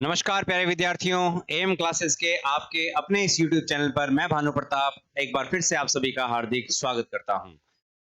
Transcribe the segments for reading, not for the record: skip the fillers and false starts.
नमस्कार प्यारे विद्यार्थियों। एम क्लासेस के आपके अपने इस YouTube चैनल पर मैं भानु प्रताप एक बार फिर से आप सभी का हार्दिक स्वागत करता हूं।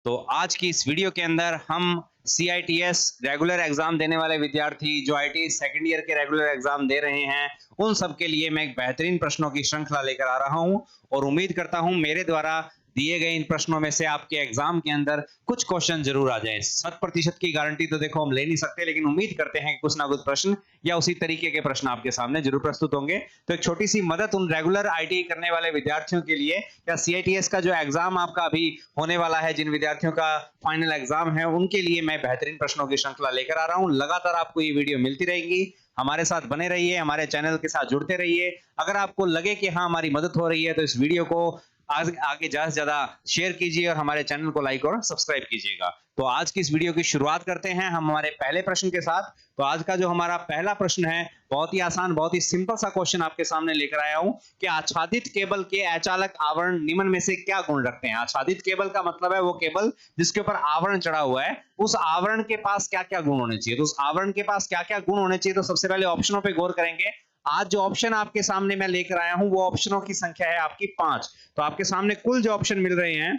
तो आज की इस वीडियो के अंदर हम CITS रेगुलर एग्जाम देने वाले विद्यार्थी जो IIT सेकंड ईयर के रेगुलर एग्जाम दे रहे हैं उन सब के लिए मैं एक बेहतरीन प्रश्नों की श्रृंखला लेकर आ रहा हूं और उम्मीद करता हूं मेरे द्वारा दिए गए इन प्रश्नों में से आपके एग्जाम के अंदर कुछ क्वेश्चन जरूर आ जाएं। 100% की गारंटी तो देखो हम ले नहीं सकते, लेकिन उम्मीद करते हैं कि कुछ ना कुछ प्रश्न या उसी तरीके के प्रश्न आपके सामने जरूर प्रस्तुत होंगे। तो एक छोटी सी मदद उन रेगुलर IIT करने वाले विद्यार्थियों के लिए या CITS का जो एग्जाम आपका अभी होने वाला है, जिन विद्यार्थियों का फाइनल एग्जाम है, उनके लिए मैं बेहतरीन प्रश्नों की श्रृंखला लेकर आ रहा हूं। लगातार आपको ये वीडियो मिलती रहेगी, हमारे साथ बने रहिए, हमारे चैनल के साथ जुड़ते रहिए। अगर आपको लगे कि हाँ हमारी मदद हो रही है तो इस वीडियो को आगे ज्यादा से ज्यादा शेयर कीजिए और हमारे चैनल को लाइक और सब्सक्राइब कीजिएगा। तो आज की इस वीडियो की शुरुआत करते हैं हम हमारे पहले प्रश्न के साथ। तो आज का जो हमारा पहला प्रश्न है बहुत ही आसान, बहुत ही सिंपल सा क्वेश्चन आपके सामने लेकर आया हूं कि आच्छादित केबल के अचालक आवरण निम्न में से क्या गुण रखते हैं। आच्छादित केबल का मतलब है वो केबल जिसके ऊपर आवरण चढ़ा हुआ है, उस आवरण के पास क्या क्या गुण होने चाहिए। तो उस आवरण के पास क्या क्या गुण होने चाहिए, तो सबसे पहले ऑप्शनों पे गौर करेंगे। आज जो ऑप्शन आपके सामने मैं लेकर आया हूं वो ऑप्शनों की संख्या है आपकी 5। तो आपके सामने कुल जो ऑप्शन मिल रहे हैं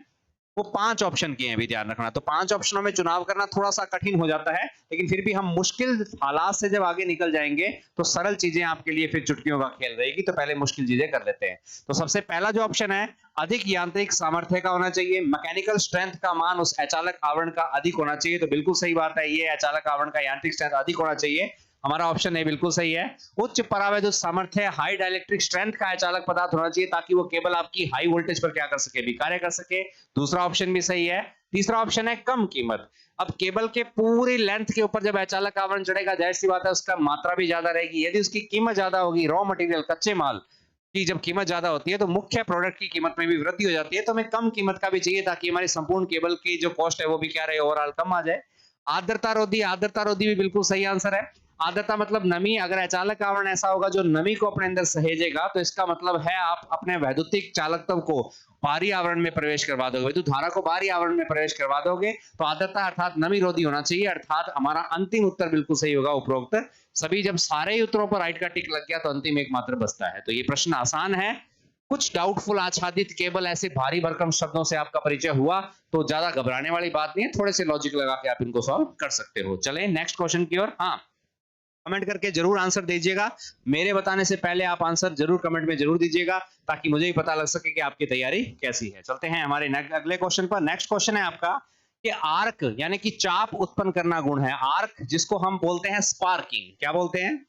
वो 5 ऑप्शन के हैं, भी ध्यान रखना। तो 5 ऑप्शनों में चुनाव करना थोड़ा सा कठिन हो जाता है, लेकिन फिर भी हम मुश्किल हालात से जब आगे निकल जाएंगे तो सरल चीजें आपके लिए फिर चुटकियों का खेल रहेगी। तो पहले मुश्किल चीजें कर लेते हैं। तो सबसे पहला जो ऑप्शन है, अधिक यांत्रिक सामर्थ्य का होना चाहिए, मैकेनिकल स्ट्रेंथ का मान उस अचालक आवरण का अधिक होना चाहिए। तो बिल्कुल सही बात है, ये अचालक आवरण का यांत्रिक स्ट्रेंथ अधिक होना चाहिए। हमारा ऑप्शन ए बिल्कुल सही है। उच्च परावैद्युत सामर्थ्य, हाई डाइलेक्ट्रिक स्ट्रेंथ का अचालक पदार्थ होना चाहिए ताकि वो केबल आपकी हाई वोल्टेज पर क्या कर सके, भी कार्य कर सके। दूसरा ऑप्शन भी सही है। तीसरा ऑप्शन है कम कीमत। अब केबल के पूरी लेंथ के ऊपर जब अचालक आवरण चढ़ेगा, जाहिर सी बात है उसका मात्रा भी ज्यादा रहेगी। यदि उसकी कीमत ज्यादा होगी, रॉ मटेरियल कच्चे माल की जब कीमत ज्यादा होती है तो मुख्य प्रोडक्ट की कीमत में भी वृद्धि हो जाती है। तो हमें कम कीमत का भी चाहिए ताकि हमारी संपूर्ण केबल की जो कॉस्ट है वो भी क्या रहे, ओवरऑल कम आ जाए। आर्द्रता रोधी, आर्द्रता रोधी भी बिल्कुल सही आंसर है। आर्द्रता मतलब नमी। अगर अचालक आवरण ऐसा होगा जो नमी को अपने अंदर सहेजेगा तो इसका मतलब है आप अपने वैद्युतिक चालकत्व को बाहरी आवरण में प्रवेश करवा दोगे, विद्युत धारा को बाहरी आवरण में प्रवेश करवा दोगे। तो आर्द्रता अर्थात नमी रोधी होना चाहिए, अर्थात हमारा अंतिम उत्तर बिल्कुल सही होगा उपरोक्त सभी। जब सारे उत्तरों पर राइट का टिक लग गया तो अंतिम एकमात्र बचता है। तो ये प्रश्न आसान है। कुछ डाउटफुल आच्छादित केबल ऐसे भारी भरकम शब्दों से आपका परिचय हुआ तो ज्यादा घबराने वाली बात नहीं है, थोड़े से लॉजिक लगा के आप इनको सॉल्व कर सकते हो। चलें नेक्स्ट क्वेश्चन की ओर। हाँ, कमेंट करके जरूर आंसर दीजिएगा। मेरे बताने से पहले आप आंसर जरूर कमेंट में जरूर दीजिएगा ताकि मुझे भी पता लग सके कि आपकी तैयारी कैसी है। चलते हैं हमारे अगले क्वेश्चन पर। नेक्स्ट क्वेश्चन है आपका कि आर्क यानी कि चाप उत्पन्न करना गुण है। आर्क जिसको हम बोलते हैं स्पार्किंग, क्या बोलते हैं?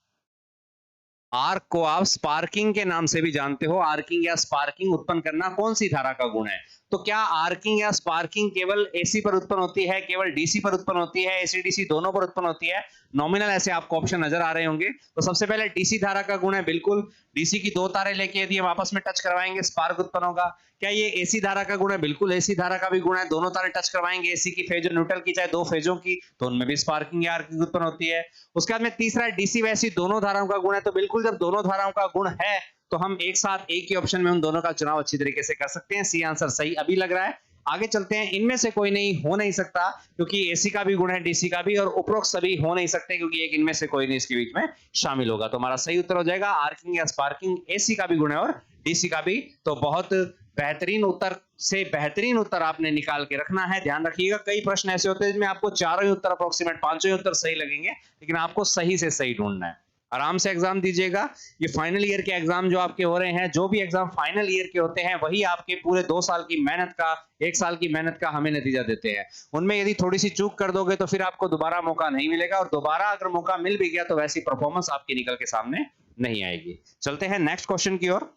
आर्क को आप स्पार्किंग के नाम से भी जानते हो। आर्किंग या स्पार्किंग उत्पन्न करना कौन सी धारा का गुण है? तो क्या आर्किंग या स्पार्किंग केवल AC पर उत्पन्न होती है, केवल DC पर उत्पन्न होती है, AC DC दोनों पर उत्पन्न होती है? नॉमिनल ऐसे आपको ऑप्शन नजर आ रहे होंगे। तो सबसे पहले DC धारा का गुण है, बिल्कुल। DC की दो तारे लेके यदि हम आपस में टच करवाएंगे स्पार्क उत्पन्न होगा। क्या ये AC धारा का गुण है? बिल्कुल AC धारा का भी गुण है। दोनों तारे टच करवाएंगे AC की फेज और न्यूट्रल की, चाहे दो फेजों की, तो उनमें भी स्पार्किंग या आर्किंग उत्पन्न होती है। उसके बाद में तीसरा है DC वैसी दोनों धाराओं का गुण है। तो बिल्कुल जब दोनों धाराओं का गुण है तो हम एक साथ एक ही ऑप्शन में उन दोनों का चुनाव अच्छी तरीके से कर सकते हैं। सी आंसर सही अभी लग रहा है। आगे चलते हैं। इनमें से कोई नहीं हो नहीं सकता क्योंकि AC का भी गुण है, DC का भी, और उपरोक्त सभी हो नहीं सकते क्योंकि एक इनमें से कोई नहीं इसके बीच में शामिल होगा। तो हमारा सही उत्तर हो जाएगा आर्किंग या स्पार्किंग। AC का भी गुण है और DC का भी। तो बहुत बेहतरीन उत्तर से बेहतरीन उत्तर आपने निकाल के रखना है। ध्यान रखिएगा, कई प्रश्न ऐसे होते हैं जिसमें आपको चारों ही उत्तर अप्रोक्सीमेट, पांचों ही उत्तर सही लगेंगे, लेकिन आपको सही से सही ढूंढना है। आराम से एग्जाम दीजिएगा। ये फाइनल ईयर के एग्जाम जो आपके हो रहे हैं, जो भी एग्जाम फाइनल ईयर के होते हैं वही आपके पूरे 2 साल की मेहनत का, 1 साल की मेहनत का हमें नतीजा देते हैं। उनमें यदि थोड़ी सी चूक कर दोगे तो फिर आपको दोबारा मौका नहीं मिलेगा, और दोबारा अगर मौका मिल भी गया तो वैसी परफॉर्मेंस आपकी निकल के सामने नहीं आएगी। चलते हैं नेक्स्ट क्वेश्चन की ओर।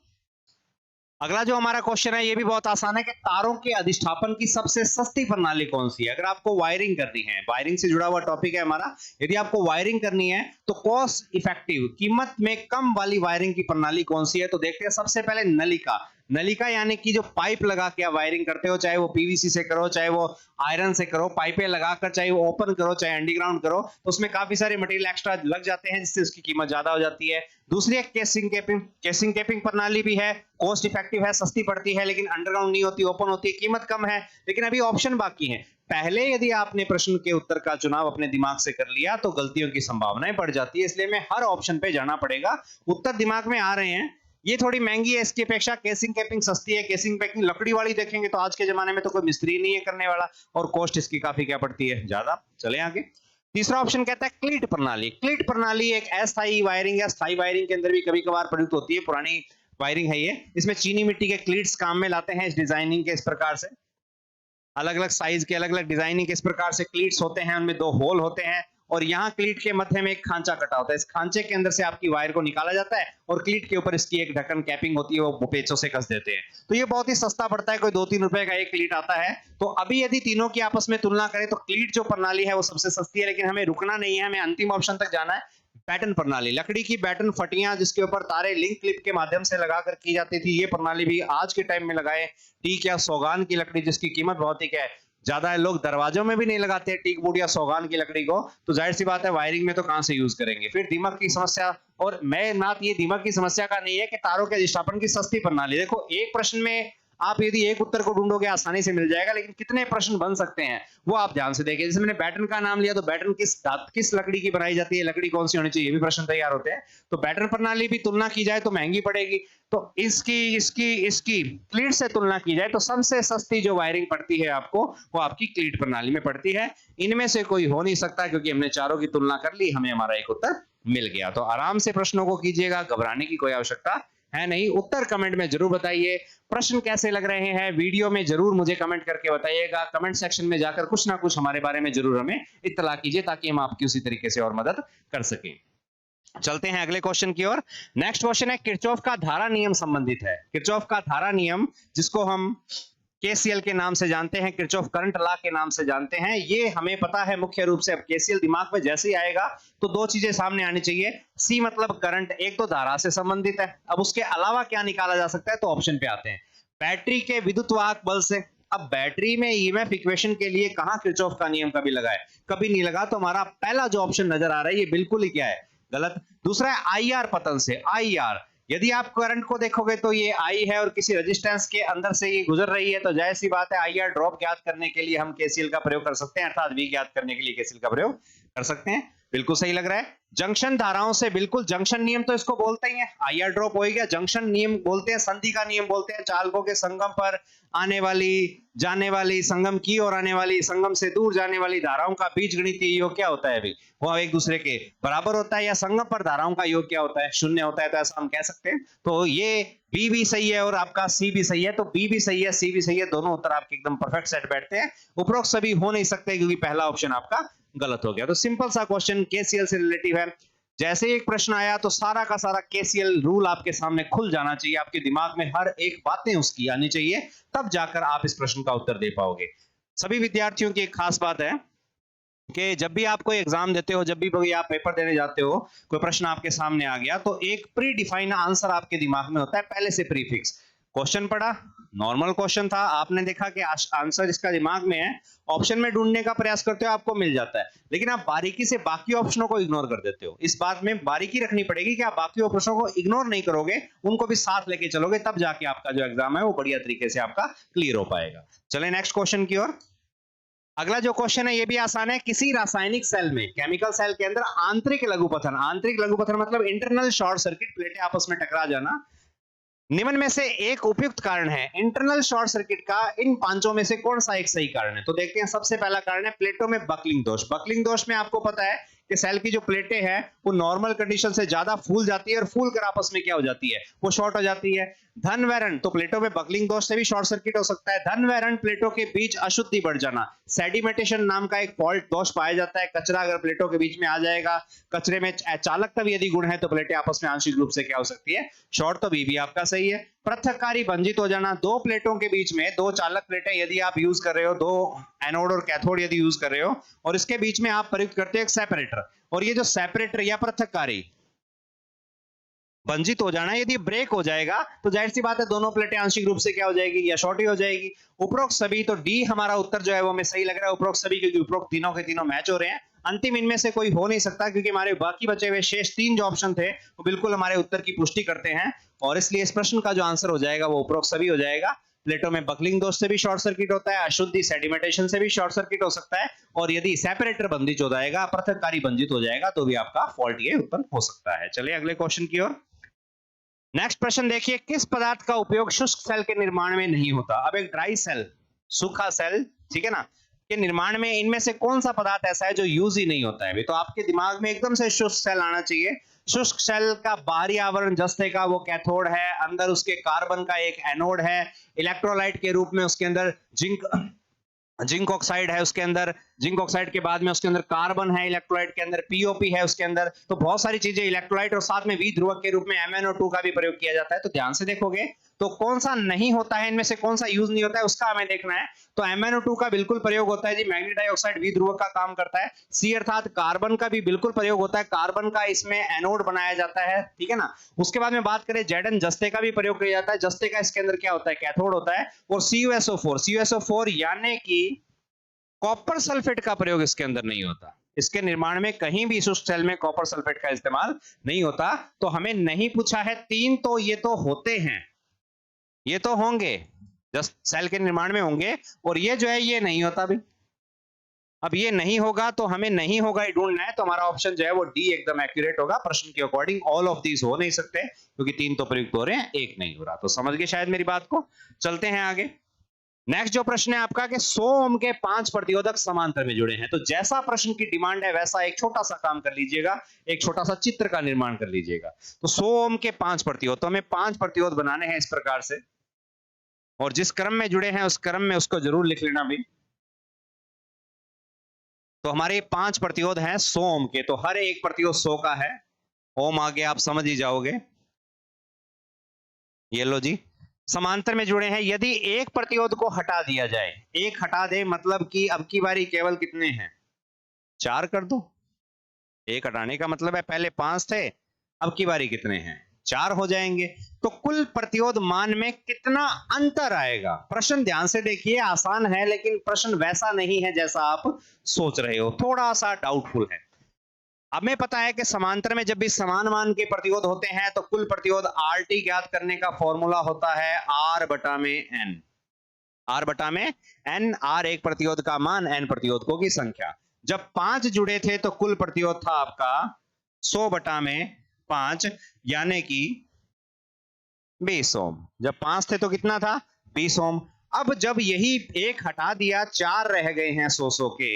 अगला जो हमारा क्वेश्चन है ये भी बहुत आसान है कि तारों के अधिष्ठापन की सबसे सस्ती प्रणाली कौन सी है। अगर आपको वायरिंग करनी है, वायरिंग से जुड़ा हुआ टॉपिक है हमारा, यदि आपको वायरिंग करनी है तो कॉस्ट इफेक्टिव, कीमत में कम वाली वायरिंग की प्रणाली कौन सी है। तो देखते हैं सबसे पहले नलिका। नलिका यानी कि जो पाइप लगा के आप वायरिंग करते हो, चाहे वो PVC से करो, चाहे वो आयरन से करो, पाइपें लगाकर, चाहे वो ओपन करो, चाहे अंडरग्राउंड करो, तो उसमें काफी सारे मटेरियल एक्स्ट्रा लग जाते हैं जिससे उसकी कीमत ज्यादा हो जाती है। दूसरी एक केसिंग केपिंग। केसिंग केपिंग प्रणाली भी है, कॉस्ट इफेक्टिव है, सस्ती पड़ती है, लेकिन अंडरग्राउंड नहीं होती, ओपन होती है, कीमत कम है। लेकिन अभी ऑप्शन बाकी है। पहले यदि आपने प्रश्न के उत्तर का चुनाव अपने दिमाग से कर लिया तो गलतियों की संभावनाएं बढ़ जाती है, इसलिए हमें हर ऑप्शन पे जाना पड़ेगा। उत्तर दिमाग में आ रहे हैं, ये थोड़ी महंगी है, इसकी अपेक्षा केसिंग कैपिंग सस्ती है। केसिंग पैकिंग लकड़ी वाली देखेंगे तो आज के जमाने में तो कोई मिस्त्री नहीं है करने वाला, और कॉस्ट इसकी काफी क्या पड़ती है, ज्यादा। चले आगे। तीसरा ऑप्शन कहता है क्लीट प्रणाली। क्लीट प्रणाली एक अस्थायी वायरिंग या स्थायी वायरिंग के अंदर भी कभी कभार प्रयुक्त होती है, पुरानी वायरिंग है ये। इसमें चीनी मिट्टी के क्लीट्स काम में लाते हैं इस डिजाइनिंग के इस प्रकार से, अलग अलग साइज के अलग अलग डिजाइनिंग के इस प्रकार से क्लीट्स होते हैं, उनमें 2 होल होते हैं और यहाँ क्लीट के मध्य में एक खांचा कटा होता है। इस खांचे के अंदर से आपकी वायर को निकाला जाता है और क्लीट के ऊपर इसकी एक ढक्कन कैपिंग होती है, वो पेचों से कस देते हैं। तो ये बहुत ही सस्ता पड़ता है, कोई 2-3 रुपए का एक क्लीट आता है। तो अभी यदि तीनों की आपस में तुलना करें तो क्लीट जो प्रणाली है वो सबसे सस्ती है, लेकिन हमें रुकना नहीं है, हमें अंतिम ऑप्शन तक जाना है। बैटन प्रणाली, लकड़ी की बैटन फटियां जिसके ऊपर तारे लिंक क्लिप के माध्यम से लगाकर की जाती थी, ये प्रणाली भी आज के टाइम में लगाए। टीक या सौगान की लकड़ी जिसकी कीमत बहुत ही क्या है, ज्यादा है, लोग दरवाजों में भी नहीं लगाते टीक वुड या सौगान की लकड़ी को, तो जाहिर सी बात है वायरिंग में तो कहां से यूज करेंगे। फिर दीमक की समस्या, और मैं बात ये दीमक की समस्या का नहीं है कि तारों के अधिष्ठापन की सस्ती प्रणाली। देखो एक प्रश्न में आप यदि एक उत्तर को ढूंढोगे आसानी से मिल जाएगा, लेकिन कितने प्रश्न बन सकते हैं वो आप ध्यान से देखिए। जैसे मैंने बैटन का नाम लिया तो बैटन किस लकड़ी की बनाई जाती है, लकड़ी कौन सी होनी चाहिए, ये भी प्रश्न तैयार होते हैं। तो बैटन प्रणाली भी तुलना की जाए तो महंगी पड़ेगी, तो इसकी क्लीट से तुलना की जाए तो सबसे सस्ती जो वायरिंग पड़ती है आपको वो आपकी क्लीट प्रणाली में पड़ती है। इनमें से कोई हो नहीं सकता क्योंकि हमने चारों की तुलना कर ली, हमें हमारा एक उत्तर मिल गया। तो आराम से प्रश्नों को कीजिएगा, घबराने की कोई आवश्यकता है नहीं। उत्तर कमेंट में जरूर बताइए, प्रश्न कैसे लग रहे हैं वीडियो में जरूर मुझे कमेंट करके बताइएगा। कमेंट सेक्शन में जाकर कुछ ना कुछ हमारे बारे में जरूर हमें इत्तला कीजिए ताकि हम आपकी उसी तरीके से और मदद कर सकें। चलते हैं अगले क्वेश्चन की ओर। नेक्स्ट क्वेश्चन है किरचॉफ का धारा नियम संबंधित है। किरचॉफ का धारा नियम जिसको हम केसीएल के नाम से जानते हैं, किरचॉफ करंट लॉ के नाम से जानते हैं, ये हमें पता है मुख्य रूप से। अब केसीएल दिमाग में जैसे ही आएगा तो 2 चीजें सामने आनी चाहिए। सी मतलब करंट, एक तो धारा से संबंधित है, अब उसके अलावा क्या निकाला जा सकता है, तो ऑप्शन पे आते हैं। बैटरी के विद्युत वाहक बल से, अब बैटरी में ईएमएफ इक्वेशन के लिए कहां किरचॉफ का नियम कभी लगा है, कभी नहीं लगा। तो हमारा पहला जो ऑप्शन नजर आ रहा है ये बिल्कुल ही क्या है, गलत। दूसरा है आईआर पतन से। आईआर, यदि आप करंट को देखोगे तो ये आई है और किसी रेजिस्टेंस के अंदर से ये गुजर रही है, तो जाहिर सी बात है आईआर ड्रॉप ज्ञात करने के लिए हम केसीएल का प्रयोग कर सकते हैं, अर्थात वी ज्ञात करने के लिए केसीएल का प्रयोग कर सकते हैं। बिल्कुल सही लग रहा है। जंक्शन धाराओं से, बिल्कुल जंक्शन नियम तो इसको बोलते ही है, आईआर ड्रॉप हो गया, जंक्शन नियम बोलते हैं, संधि का नियम बोलते हैं। चालकों के संगम पर आने वाली जाने वाली, संगम की ओर आने वाली, संगम से दूर जाने वाली धाराओं का बीजगणितीय योग क्या होता है अभी, वो एक दूसरे के बराबर होता है। या संगम पर धाराओं का योग क्या होता है, 0 होता है, तो ऐसा हम कह सकते हैं। तो ये बी भी सही है और आपका सी भी सही है, तो बी भी सही है सी भी सही है, दोनों उत्तर आपके एकदम परफेक्ट सेट बैठते हैं। उपरोक्त सभी हो नहीं सकते क्योंकि पहला ऑप्शन आपका गलत हो गया। तो सिंपल सा क्वेश्चन केसीएल से रिलेटिव है। जैसे ही एक प्रश्न आया तो सारा का सारा केसीएल रूल आपके सामने खुल जाना चाहिए, आपके दिमाग में हर एक बातें उसकी आनी चाहिए, तब जाकर आप इस प्रश्न का उत्तर दे पाओगे। सभी विद्यार्थियों की एक खास बात है कि जब भी आप कोई एग्जाम देते हो, जब भी आप पेपर देने जाते हो, कोई प्रश्न आपके सामने आ गया तो एक प्री डिफाइंड आंसर आपके दिमाग में होता है, पहले से प्रीफिक्स। क्वेश्चन पढ़ा, नॉर्मल क्वेश्चन था, आपने देखा कि आंसर इसका दिमाग में है, ऑप्शन में ढूंढने का प्रयास करते हो, आपको मिल जाता है, लेकिन आप बारीकी से बाकी ऑप्शनों को इग्नोर कर देते हो। इस बात में बारीकी रखनी पड़ेगी कि आप बाकी ऑप्शनों को इग्नोर नहीं करोगे, उनको भी साथ लेके चलोगे, तब जाके आपका जो एग्जाम है वो बढ़िया तरीके से आपका क्लियर हो पाएगा। चलें नेक्स्ट क्वेश्चन की ओर। अगला जो क्वेश्चन है ये भी आसान है। किसी रासायनिक सेल में, केमिकल सेल के अंदर आंतरिक लघुपथन, आंतरिक लघुपथन मतलब इंटरनल शॉर्ट सर्किट, प्लेटें आपस में टकरा जाना, निम्न में से एक उपयुक्त कारण है। इंटरनल शॉर्ट सर्किट का इन 5 में से कौन सा एक सही कारण है, तो देखते हैं। सबसे पहला कारण है प्लेटों में बकलिंग दोष। बकलिंग दोष में आपको पता है कि सेल की जो प्लेटें हैं वो नॉर्मल कंडीशन से ज्यादा फूल जाती है और फूल कर आपस में क्या हो जाती है, वो शॉर्ट हो जाती है। धन वैरण, तो प्लेटों में बकलिंग दोष से भी शॉर्ट सर्किट हो सकता है। धन वैरण, प्लेटों के बीच अशुद्धि बढ़ जाना। सेडिमेंटेशन नाम का एक फॉल्ट दोष पाया जाता है, कचरा अगर प्लेटों के बीच में आ जाएगा, कचरे में चालकता यदि गुण है तो प्लेटें आपस में आंशिक रूप से क्या हो सकती है, शॉर्ट। तो बी भी आपका सही है। पृथककारी भंजित हो जाना, 2 प्लेटों के बीच में 2 चालक प्लेटें यदि आप यूज कर रहे हो, 2 एनोड और कैथोड यदि यूज कर रहे हो और इसके बीच में आप प्रयुक्त करते हो एक सेपरेटर, और ये जो सेपरेटर या पृथककारी भंजित हो जाना, यदि ब्रेक हो जाएगा तो जाहिर सी बात है दोनों प्लेटें आंशिक रूप से क्या हो जाएगी, या शॉर्ट ही हो जाएगी। उपरोक्त सभी, तो डी हमारा उत्तर जो है वो हमें सही लग रहा है, उपरोक्त सभी, क्योंकि उपरोक्त तीनों के तीनों मैच हो रहे हैं। अंतिम इनमें से कोई हो नहीं सकता क्योंकि हमारे बाकी बचे हुए शेष 3 जो ऑप्शन थे वो बिल्कुल हमारे उत्तर की पुष्टि करते हैं, और इसलिए इस प्रश्न का जो आंसर हो जाएगा वो उपरोक्त सभी हो जाएगा। प्लेटों में बकलिंग दोष से भी शॉर्ट सर्किट होता है, अशुद्धि सेडिमेंटेशन से भी शॉर्ट सर्किट हो सकता है, और यदि सेपरेटर बंदित हो जाएगा, पृथककारी बंदित हो जाएगा, तो भी आपका फॉल्ट ये उत्पन्न हो सकता है। चलिए अगले क्वेश्चन की ओर। नेक्स्ट प्रश्न देखिए, किस पदार्थ का उपयोग शुष्क सेल के निर्माण में नहीं होता? अब एक ड्राई सेल, सूखा सेल, ठीक है ना, के निर्माण में इनमें से कौन सा पदार्थ ऐसा है जो यूज ही नहीं होता है? तो आपके दिमाग में एकदम से शुष्क सेल आना चाहिए। शुष्क सेल का बाहरी आवरण जस्ते का वो कैथोड है, अंदर उसके कार्बन का एक एनोड है, इलेक्ट्रोलाइट के रूप में उसके अंदर जिंक ऑक्साइड है, उसके अंदर जिंक ऑक्साइड के बाद में उसके अंदर कार्बन है, इलेक्ट्रोलाइट के अंदर पीओपी है उसके अंदर, तो बहुत सारी चीजें इलेक्ट्रोलाइट, और साथ में वी ध्रुवक के रूप में MnO2 का भी प्रयोग किया जाता है। तो ध्यान से देखोगे तो कौन सा नहीं होता है, इनमें से कौन सा यूज नहीं होता है, उसका हमें देखना है। तो MnO2 का बिल्कुल प्रयोग होता है जी, मैग्नीज डाइऑक्साइड वी ध्रुवक का काम करता है। सी अर्थात कार्बन का भी बिल्कुल प्रयोग होता है, कार्बन का इसमें एनोड बनाया जाता है, ठीक है ना। उसके बाद में बात करें Zn, जस्ते का भी प्रयोग किया जाता है, जस्ते का इसके अंदर क्या होता है, कैथोड होता है। और CuSO4 यानी कि कॉपर सल्फेट का प्रयोग इसके अंदर नहीं होता। इसके निर्माण में कहीं भी शुष्क सेल में कॉपर सल्फेट का इस्तेमाल नहीं होता। तो हमें नहीं पूछा है तीन, तो ये तो होते हैं, ये तो होंगे, जस्ट सेल के निर्माण में होंगे, और ये जो है ये नहीं होता भी। अब ये नहीं होगा तो हमें नहीं होगा ये ढूंढना है, तो हमारा ऑप्शन जो है वो डी एकदम एक्यूरेट होगा। प्रश्न के अकॉर्डिंग ऑल ऑफ दीज हो नहीं सकते, क्योंकि तीन तो प्रयुक्त हो रहे हैं, एक नहीं हो रहा। तो समझ गए शायद मेरी बात को। चलते हैं आगे। नेक्स्ट जो प्रश्न है आपका कि 100 ओम के 5 प्रतिरोधक समांतर में जुड़े हैं। तो जैसा प्रश्न की डिमांड है वैसा एक छोटा सा काम कर लीजिएगा, एक छोटा सा चित्र का निर्माण कर लीजिएगा। तो 100 ओम के 5 प्रतिरोध, तो हमें 5 प्रतिरोध बनाने हैं इस प्रकार से, और जिस क्रम में जुड़े हैं उस क्रम में उसको जरूर लिख लेना भी। तो हमारे 5 प्रतिरोध हैं 100 ओम के, तो हर एक प्रतिरोध 100 का है। ओम आगे आप समझ ही जाओगे। ये लो जी, समांतर में जुड़े हैं। यदि एक प्रतिरोध को हटा दिया जाए, एक हटा दे मतलब कि अब की बारी केवल कितने हैं, 4 कर दो। एक हटाने का मतलब है पहले 5 थे, अब की बारी कितने हैं, 4 हो जाएंगे। तो कुल प्रतिरोध मान में कितना अंतर आएगा? प्रश्न ध्यान से देखिए, आसान है लेकिन प्रश्न वैसा नहीं है जैसा आप सोच रहे हो, थोड़ा सा डाउटफुल है। हमें पता है कि समांतर में जब भी समान मान के प्रतिरोध होते हैं तो कुल प्रतिरोध RT ज्ञात करने का फॉर्मूला होता है R बटा में N। R बटा में N, R एक प्रतिरोध का मान, N प्रतिरोधकों की संख्या। जब 5 जुड़े थे तो कुल प्रतिरोध था आपका 100 बटा में 5, यानी कि 20 ओम। जब 5 थे तो कितना था, 20 ओम। अब जब यही एक हटा दिया, 4 रह गए हैं 100 के,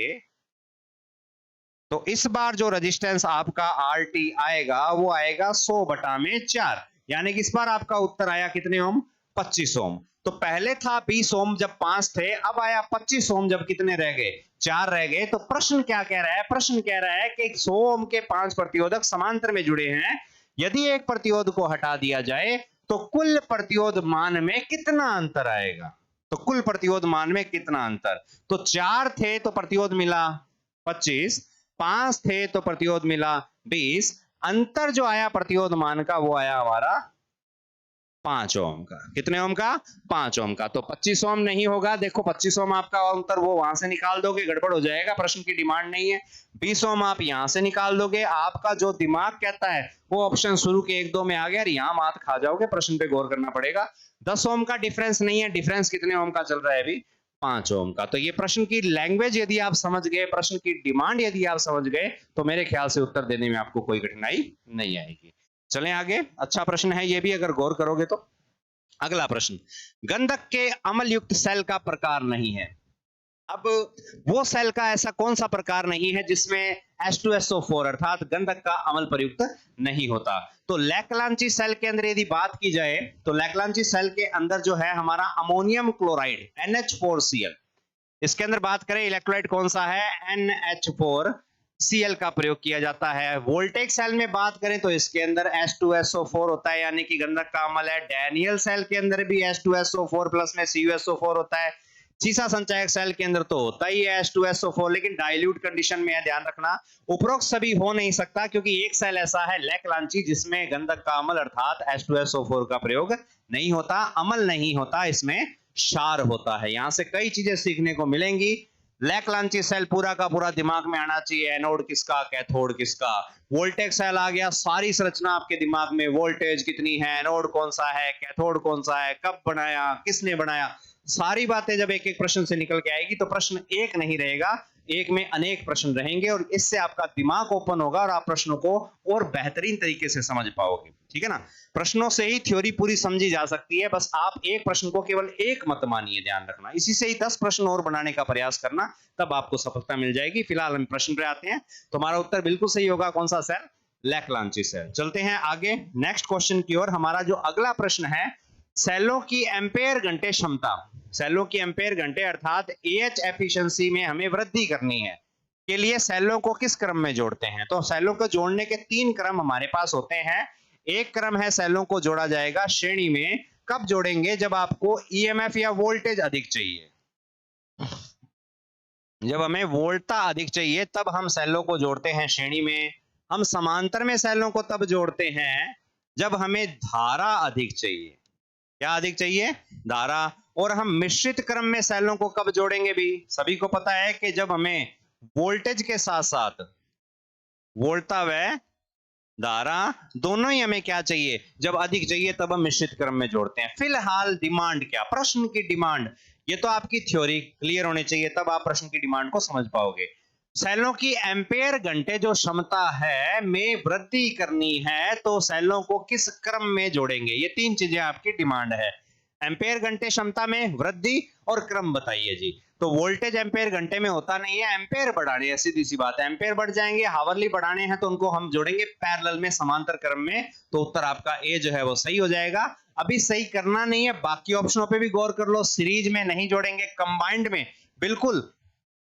तो इस बार जो रेजिस्टेंस आपका RT आएगा वो आएगा 100 बटा में 4, यानी कि इस बार आपका उत्तर आया कितने ओम, 25 ओम। तो पहले था 20 ओम जब 5 थे, अब आया 25 ओम जब कितने रह गए, 4 रह गए। तो प्रश्न क्या कह रहा है, प्रश्न कह रहा है कि 100 ओम के 5 प्रतिरोधक समांतर में जुड़े हैं, यदि एक प्रतिरोध को हटा दिया जाए तो कुल प्रतिरोध मान में कितना अंतर आएगा। तो कुल प्रतिरोध मान में कितना अंतर, तो 4 थे तो प्रतिरोध मिला 25, 5 थे तो प्रतिरोध मिला 20, अंतर जो आया प्रतिरोध मान का वो आया हमारा 5 ओम का। कितने ओम का, 5 ओम का। तो 25 ओम नहीं होगा, देखो 25 ओम आपका अंतर वो वहां से निकाल दोगे, गड़बड़ हो जाएगा, प्रश्न की डिमांड नहीं है। 20 ओम आप यहां से निकाल दोगे, आपका जो दिमाग कहता है वो ऑप्शन शुरू के 1-2 में आ गया, और यहां मात खा जाओगे, प्रश्न पे गौर करना पड़ेगा। 10 ओम का डिफरेंस नहीं है, डिफरेंस कितने ओम का चल रहा है अभी, 5 ओम का। तो ये प्रश्न की लैंग्वेज यदि आप समझ गए, प्रश्न की डिमांड यदि आप समझ गए, तो मेरे ख्याल से उत्तर देने में आपको कोई कठिनाई नहीं आएगी। चलें आगे, अच्छा प्रश्न है ये भी, अगर गौर करोगे तो। अगला प्रश्न, गंधक के अम्ल युक्त सेल का प्रकार नहीं है। अब वो सेल का ऐसा कौन सा प्रकार नहीं है जिसमें H2SO4 अर्थात गंधक का अम्ल प्रयुक्त नहीं होता। तो लैक्लांची सेल के अंदर यदि बात की जाए तो लैक्लांची सेल के अंदर जो है हमारा अमोनियम क्लोराइड NH4Cl, इसके अंदर बात करें इलेक्ट्रोलाइट कौन सा है, NH4Cl का प्रयोग किया जाता है। वोल्टेक सेल में बात करें तो इसके अंदर H2SO4 होता है, यानी कि गंधक का अम्ल है। डैनियल सेल के अंदर भी H2SO4 प्लस में CuSO4 होता है। सीसा संचायक सेल के अंदर तो होता ही है H2SO4, लेकिन डाइल्यूट कंडीशन में है, ध्यान रखना। उपरोक्त सभी हो नहीं सकता, क्योंकि एक सेल ऐसा है लैक्लांची जिसमें गंधक का अम्ल अर्थात H2SO4 का प्रयोग नहीं होता, अम्ल नहीं होता, इसमें क्षार होता है। यहां से कई चीजें सीखने को मिलेंगी। लैक्लांची सेल पूरा का पूरा दिमाग में आना चाहिए, एनोड किसका कैथोड किसका। वोल्टेज सेल आ गया, सारी संरचना आपके दिमाग में, वोल्टेज कितनी है, एनोड कौन सा है, कैथोड कौन सा है, कब बनाया, किसने बनाया, सारी बातें जब एक एक प्रश्न से निकल के आएगी तो प्रश्न एक नहीं रहेगा, एक में अनेक प्रश्न रहेंगे और इससे आपका दिमाग ओपन होगा और आप प्रश्नों को और बेहतरीन तरीके से समझ पाओगे। ठीक है ना, प्रश्नों से ही थ्योरी पूरी समझी जा सकती है, बस आप एक प्रश्न को केवल एक मत मानिए, ध्यान रखना, इसी से ही 10 प्रश्न और बनाने का प्रयास करना, तब आपको सफलता मिल जाएगी। फिलहाल हम प्रश्न पे आते हैं, तुम्हारा उत्तर बिल्कुल सही होगा, कौन सा सेल, लैक्लांची सेल। चलते हैं आगे नेक्स्ट क्वेश्चन की ओर। हमारा जो अगला प्रश्न है, सेलों की एम्पेयर घंटे क्षमता, सेलों की एम्पेयर घंटे अर्थात एएच एफिशिएंसी में हमें वृद्धि करनी है, के लिए सेलों को किस क्रम में जोड़ते हैं। तो सेलों को जोड़ने के 3 क्रम हमारे पास होते हैं। एक क्रम है सेलों को जोड़ा जाएगा श्रेणी में, कब जोड़ेंगे, जब आपको ईएमएफ या वोल्टेज अधिक चाहिए, जब हमें वोल्टता अधिक चाहिए तब हम सेलों को जोड़ते हैं श्रेणी में। हम समांतर में सेलों को तब जोड़ते हैं जब हमें धारा अधिक चाहिए, क्या अधिक चाहिए, धारा। और हम मिश्रित क्रम में सेलों को कब जोड़ेंगे भी, सभी को पता है कि जब हमें वोल्टेज के साथ साथ वोल्टता व धारा दोनों ही हमें क्या चाहिए, जब अधिक चाहिए तब हम मिश्रित क्रम में जोड़ते हैं। फिलहाल डिमांड क्या, प्रश्न की डिमांड, ये तो आपकी थ्योरी क्लियर होनी चाहिए, तब आप प्रश्न की डिमांड को समझ पाओगे। सेलों की एम्पेयर घंटे जो क्षमता है में वृद्धि करनी है, तो सेलों को किस क्रम में जोड़ेंगे, ये 3 चीजें आपकी डिमांड है। एम्पेयर घंटे क्षमता में वृद्धि और क्रम बताइए जी। तो वोल्टेज एम्पेयर घंटे में होता नहीं है, एम्पेयर बढ़ाने हैं, सीधी सी बात है, एम्पेयर बढ़ जाएंगे, हावरली बढ़ाने हैं, तो उनको हम जोड़ेंगे पैरेलल में, समांतर क्रम में, तो उत्तर आपका ए जो है वो सही हो जाएगा। अभी सही करना नहीं है, बाकी ऑप्शनों पे भी गौर कर लो, सीरीज में नहीं जोड़ेंगे, कंबाइंड में बिल्कुल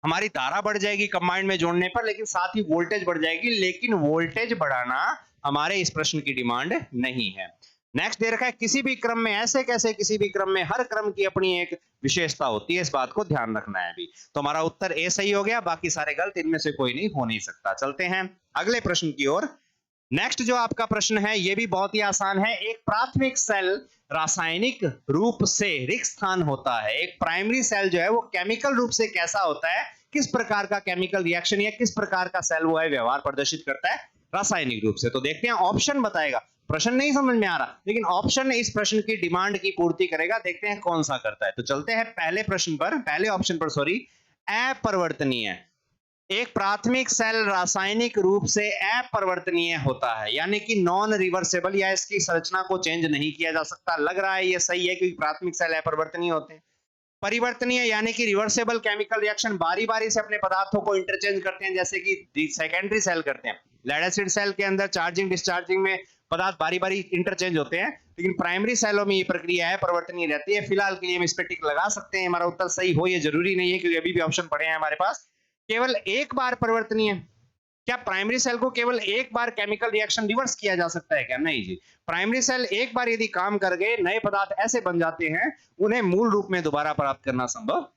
हमारी धारा बढ़ जाएगी कंबाइंड में जोड़ने पर, लेकिन साथ ही वोल्टेज बढ़ जाएगी, लेकिन वोल्टेज बढ़ाना हमारे इस प्रश्न की डिमांड नहीं है। नेक्स्ट दे रखा है, किसी भी क्रम में, ऐसे कैसे किसी भी क्रम में, हर क्रम की अपनी एक विशेषता होती है, इस बात को ध्यान रखना है अभी। तो हमारा उत्तर ए सही हो गया, बाकी सारे गलत, इनमें से कोई नहीं हो नहीं सकता। चलते हैं अगले प्रश्न की ओर। नेक्स्ट जो आपका प्रश्न है ये भी बहुत ही आसान है। एक प्राथमिक सेल रासायनिक रूप से रिक्त स्थान होता है, एक प्राइमरी सेल जो है वो केमिकल रूप से कैसा होता है, किस प्रकार का केमिकल रिएक्शन या किस प्रकार का सेल वो है व्यवहार प्रदर्शित करता है रासायनिक रूप से। तो देखते हैं, ऑप्शन बताएगा, प्रश्न नहीं समझ में आ रहा लेकिन ऑप्शन इस प्रश्न की डिमांड की पूर्ति करेगा, देखते हैं कौन सा करता है। तो चलते हैं पहले प्रश्न पर, पहले ऑप्शन पर, सॉरी, अपरिवर्तनीय। एक प्राथमिक सेल रासायनिक रूप से अपरिवर्तनीय होता है, यानी कि नॉन रिवर्सेबल, या इसकी संरचना को चेंज नहीं किया जा सकता। लग रहा है ये सही है क्योंकि प्राथमिक सेल अपरिवर्तनीय होते हैं। परिवर्तनीय यानी कि रिवर्सेबल केमिकल रिएक्शन, बारी बारी से अपने पदार्थों को इंटरचेंज करते हैं, जैसे कि सेकेंडरी सेल करते हैं। लेड एसिड सेल के अंदर चार्जिंग डिस्चार्जिंग में पदार्थ बारी बारी इंटरचेंज होते हैं, लेकिन प्राइमरी सेलों में ये प्रक्रिया है परिवर्तनीय रहती है। फिलहाल के लिए हम इस पे टिक लगा सकते हैं, हमारा उत्तर सही हो ये जरूरी नहीं है क्योंकि अभी भी ऑप्शन पड़े हैं हमारे पास। केवल एक बार परिवर्तनीय, क्या प्राइमरी सेल को केवल एक बार केमिकल रिएक्शन रिवर्स किया जा सकता है क्या? नहीं जी, प्राइमरी सेल एक बार यदि काम कर गए, नए पदार्थ ऐसे बन जाते हैं, उन्हें मूल रूप में दोबारा प्राप्त करना संभव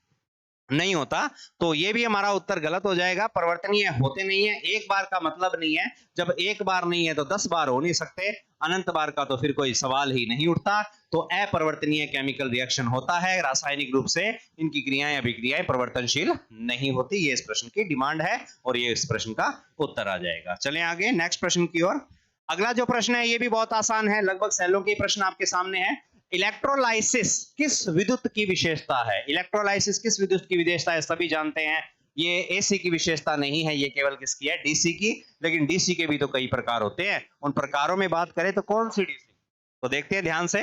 नहीं होता। तो ये भी हमारा उत्तर गलत हो जाएगा, परिवर्तनीय होते नहीं है। एक बार का मतलब नहीं है, जब एक बार नहीं है तो 10 बार हो नहीं सकते, अनंत बार का तो फिर कोई सवाल ही नहीं उठता। तो अपरिवर्तनीय केमिकल रिएक्शन होता है, रासायनिक रूप से इनकी क्रियाएं अभिक्रियाएं परिवर्तनशील नहीं होती। ये इस प्रश्न की डिमांड है और ये इस प्रश्न का उत्तर आ जाएगा। चलें आगे नेक्स्ट प्रश्न की ओर। अगला जो प्रश्न है ये भी बहुत आसान है, लगभग सेलों के प्रश्न आपके सामने है। इलेक्ट्रोलाइसिस किस विद्युत की विशेषता है? इलेक्ट्रोलाइसिस किस विद्युत की विशेषता है सभी जानते हैं, ये एसी की विशेषता नहीं है, ये केवल किसकी है? डीसी की। लेकिन डीसी के भी तो कई प्रकार होते हैं, उन प्रकारों में बात करें तो कौन सी डीसी? तो देखते हैं ध्यान से।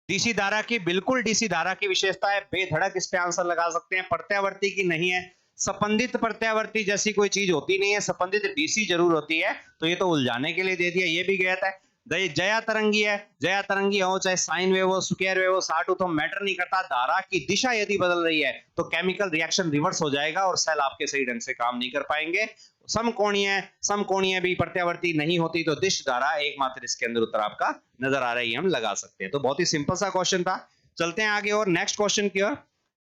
डीसी धारा की, बिल्कुल डीसी धारा की विशेषता है, बेधड़क इस पे आंसर लगा सकते हैं। प्रत्यावर्ती की नहीं है, संबंधित प्रत्यावर्ती जैसी कोई चीज होती नहीं है, संबंधित डीसी जरूर होती है, तो ये तो उलझाने के लिए दे दिया, ये भी गलत है। जया तरंगी है, जया तरंगी हो चाहे साइन वेव हो, स्क्वायर वेव हो, साटू तो मैटर नहीं करता। धारा की दिशा यदि बदल रही है तो केमिकल रिएक्शन रिवर्स हो जाएगा और सेल आपके सही ढंग से काम नहीं कर पाएंगे। समकोणीय भी प्रत्यावर्ती नहीं होती, तो दिश धारा एकमात्र इसके अंदर उत्तर आपका नजर आ रही है, हम लगा सकते हैं। तो बहुत ही सिंपल सा क्वेश्चन था। चलते हैं आगे और नेक्स्ट क्वेश्चन की ओर।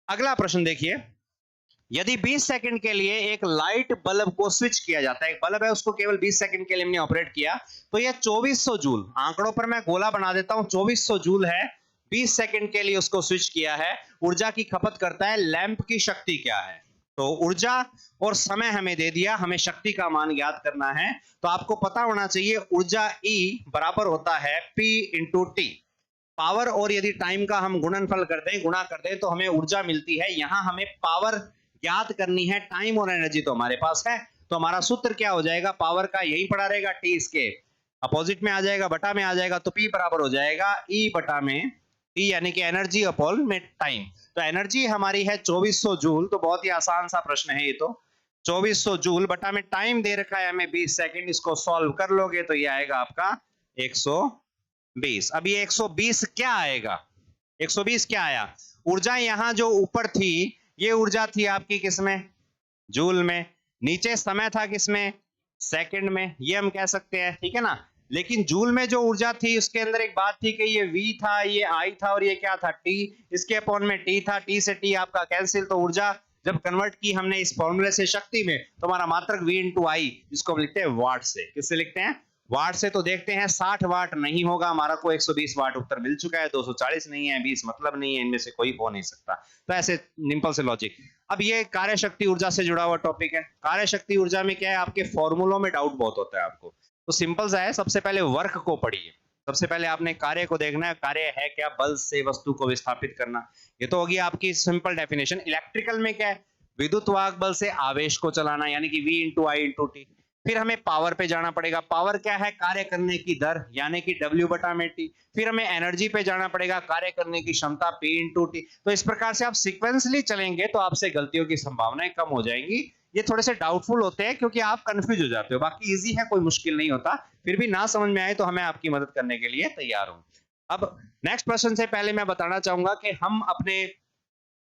अगला प्रश्न देखिए, यदि 20 सेकंड के लिए एक लाइट बल्ब को स्विच किया जाता है, एक बल्ब है उसको केवल 20 सेकंड के लिए हमने ऑपरेट किया, तो यह 2400 जूल, आंकड़ों पर मैं गोला बना देता हूं, 2400 जूल है, 20 सेकंड के लिए उसको स्विच किया है, ऊर्जा की खपत करता है। लैंप की शक्ति क्या है? तो ऊर्जा और समय हमें दे दिया, हमें शक्ति का मान ज्ञात करना है। तो आपको पता होना चाहिए ऊर्जा E बराबर होता है P इंटू टी। पावर और यदि टाइम का हम गुणनफल कर दें, गुणा कर दें, तो हमें ऊर्जा मिलती है। यहां हमें पावर ज्ञात करनी है, टाइम और एनर्जी तो हमारे पास है। तो हमारा सूत्र क्या हो जाएगा, पावर का यही पड़ा रहेगा, टी इसके अपोजिट में आ जाएगा, बटा में आ जाएगा, तो पी बराबर हो जाएगा ई बटा में ई, यानी कि एनर्जी अपॉन में टाइम। तो एनर्जी हमारी है 2400 जूल। तो बहुत ही आसान सा प्रश्न है ये तो, 2400 जूल बटा में टाइम दे रखा है हमें 20 सेकंड। इसको सॉल्व कर लोगे तो ये आएगा आपका 120। अब ये 120 क्या आएगा, 120 क्या आया, ऊर्जा यहां जो ऊपर थी ये ऊर्जा थी आपकी किसमें, जूल में। नीचे समय था किसमें, सेकंड में, ये हम कह सकते हैं, ठीक है ना। लेकिन जूल में जो ऊर्जा थी उसके अंदर एक बात थी कि ये V था, ये I था, और ये क्या था, T। इसके अपॉन में T था, T से T आपका कैंसिल। तो ऊर्जा जब कन्वर्ट की हमने इस फॉर्मूले से शक्ति में, तो हमारा मात्रक V इंटू आई, जिसको हम लिखते हैं वाट से। किससे लिखते हैं, वाट से। तो देखते हैं 60 वाट नहीं होगा, हमारा को 120 वाट उत्तर मिल चुका है। 240 नहीं है, 20 मतलब नहीं है, इनमें से कोई हो नहीं सकता। तो ऐसे सिंपल से लॉजिक। अब ये कार्य शक्ति ऊर्जा से जुड़ा हुआ टॉपिक है। कार्य शक्ति ऊर्जा में क्या है, आपके फॉर्मूलों में डाउट बहुत होता है आपको। तो सिंपल सा है, सबसे पहले वर्क को पढ़िए। सबसे पहले आपने कार्य को देखना है, कार्य है क्या, बल से वस्तु को विस्थापित करना। ये तो होगी आपकी सिंपल डेफिनेशन। इलेक्ट्रिकल में क्या है, विद्युत वाहक बल से आवेश को चलाना, यानी कि V इंटू आई इंटू टी। फिर हमें पावर पे जाना पड़ेगा। पावर क्या है, कार्य करने की दर, यानी कि W बटा में टी। फिर हमें एनर्जी पे जाना पड़ेगा, कार्य करने की क्षमता, P इंटू टी। तो इस प्रकार से आप सीक्वेंसली चलेंगे तो आपसे गलतियों की संभावनाएं कम हो जाएंगी। ये थोड़े से डाउटफुल होते हैं क्योंकि आप कंफ्यूज हो जाते हो, बाकी इजी है, कोई मुश्किल नहीं होता। फिर भी ना समझ में आए तो हमें आपकी मदद करने के लिए तैयार हूं। अब नेक्स्ट प्रश्न से पहले मैं बताना चाहूंगा कि हम अपने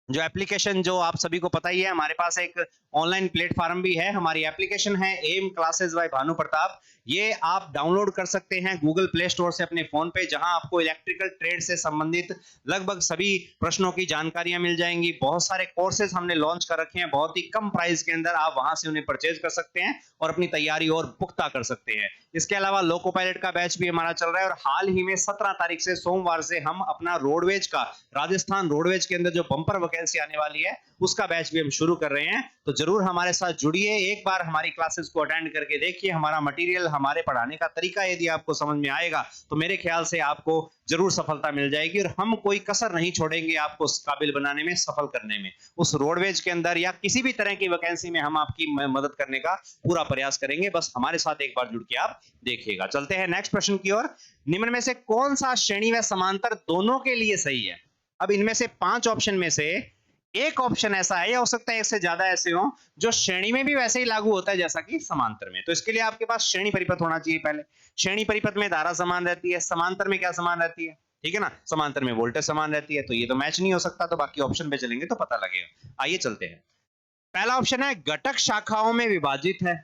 जो एप्लीकेशन, जो आप सभी को पता ही है, हमारे पास एक ऑनलाइन प्लेटफॉर्म भी है। हमारी एप्लीकेशन है M classes by Bhanu Pratap. ये आप डाउनलोड कर सकते हैं गूगल प्ले स्टोर से अपने फोन पे, जहां आपको इलेक्ट्रिकल ट्रेड से संबंधित लगभग सभी प्रश्नों की जानकारियां मिल जाएंगी। बहुत सारे कोर्सेज हमने लॉन्च कर रखे हैं बहुत ही कम प्राइस के अंदर, आप वहां से उन्हें परचेज कर सकते हैं और अपनी तैयारी और पुख्ता कर सकते हैं। इसके अलावा लोको पायलट का बैच भी हमारा चल रहा है, और हाल ही में 17 तारीख से सोमवार से हम अपना रोडवेज का, राजस्थान रोडवेज के अंदर जो बम्पर वैकेंसी आने वाली है उसका बैच भी हम शुरू कर रहे हैं। तो जरूर हमारे साथ जुड़िए, एक बार हमारी क्लासेस को अटेंड करके देखिए। हमारा मटेरियल, हमारे पढ़ाने का तरीका यदि आपको समझ में आएगा तो मेरे ख्याल से आपको जरूर सफलता मिल जाएगी, और हम कोई कसर नहीं छोड़ेंगे आपको काबिल बनाने में, सफल करने में। उस रोडवेज के अंदर या किसी भी तरह की वैकेंसी में हम आपकी मदद करने का पूरा प्रयास करेंगे। बस हमारे साथ एक बार जुड़ के आप देखिएगा। चलते हैं नेक्स्ट प्रश्न की ओर। निम्न में से कौन सा श्रेणी व समांतर दोनों के लिए सही है। अब इनमें से 5 ऑप्शन में से एक ऑप्शन ऐसा है, या हो सकता है एक से ज्यादा ऐसे हो, जो श्रेणी में भी वैसे ही लागू होता है जैसा कि समांतर में। तो इसके लिए आपके पास श्रेणी परिपथ होना चाहिए पहले। श्रेणी परिपथ में धारा समान रहती है, समांतर में क्या समान रहती है, ठीक है ना। समांतर में वोल्टेज समान रहती है, तो ये तो मैच नहीं हो सकता। तो बाकी ऑप्शन पे चलेंगे तो पता लगेगा। आइए चलते हैं। पहला ऑप्शन है घटक शाखाओं में विभाजित है,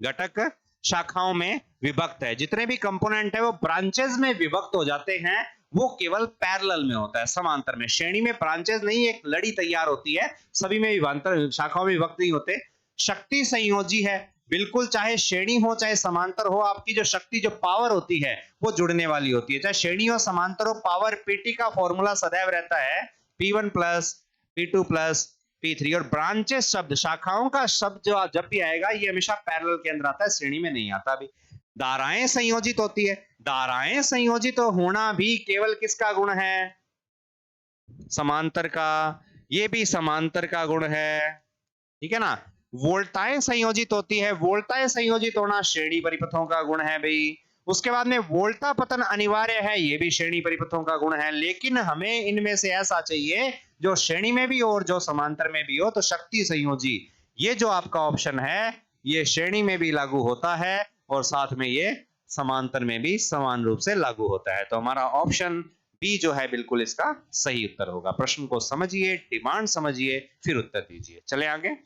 घटक शाखाओं में विभक्त है। जितने भी कंपोनेंट है वो ब्रांचेस में विभक्त हो जाते हैं, वो केवल पैरेलल में होता है, समांतर में। श्रेणी में ब्रांचेस नहीं, एक लड़ी तैयार होती है, सभी में विभांतर शाखाओं में विभक्त नहीं होते। शक्ति संयोजी है, बिल्कुल, चाहे श्रेणी हो चाहे समांतर हो, आपकी जो शक्ति, जो पावर होती है वो जुड़ने वाली होती है। चाहे श्रेणी हो समांतर हो, पावर पीटी का फॉर्मूला सदैव रहता है P1 plus P2 plus P3। और ब्रांचेस शब्द, शाखाओं का शब्द जो जब भी आएगा ये हमेशा पैरेलल के अंदर आता है, श्रेणी में नहीं आता। अभी धाराएं संयोजित होती है, धाराएं संयोजित होना भी केवल किसका गुण है, समांतर का। ये भी समांतर का गुण है, ठीक है ना। वोल्टाएं संयोजित होती है, वोल्टाएं संयोजित होना श्रेणी परिपथों का गुण है भाई। उसके बाद में वोल्टा पतन अनिवार्य है, ये भी श्रेणी परिपथों का गुण है। लेकिन हमें इनमें से ऐसा चाहिए जो श्रेणी में भी हो और जो समांतर में भी हो। तो शक्ति संयोजी, ये जो आपका ऑप्शन है, ये श्रेणी में भी लागू होता है और साथ में ये समांतर में भी समान रूप से लागू होता है। तो हमारा ऑप्शन बी जो है बिल्कुल इसका सही उत्तर होगा। प्रश्न को समझिए, डिमांड समझिए, फिर उत्तर दीजिए। चले आगे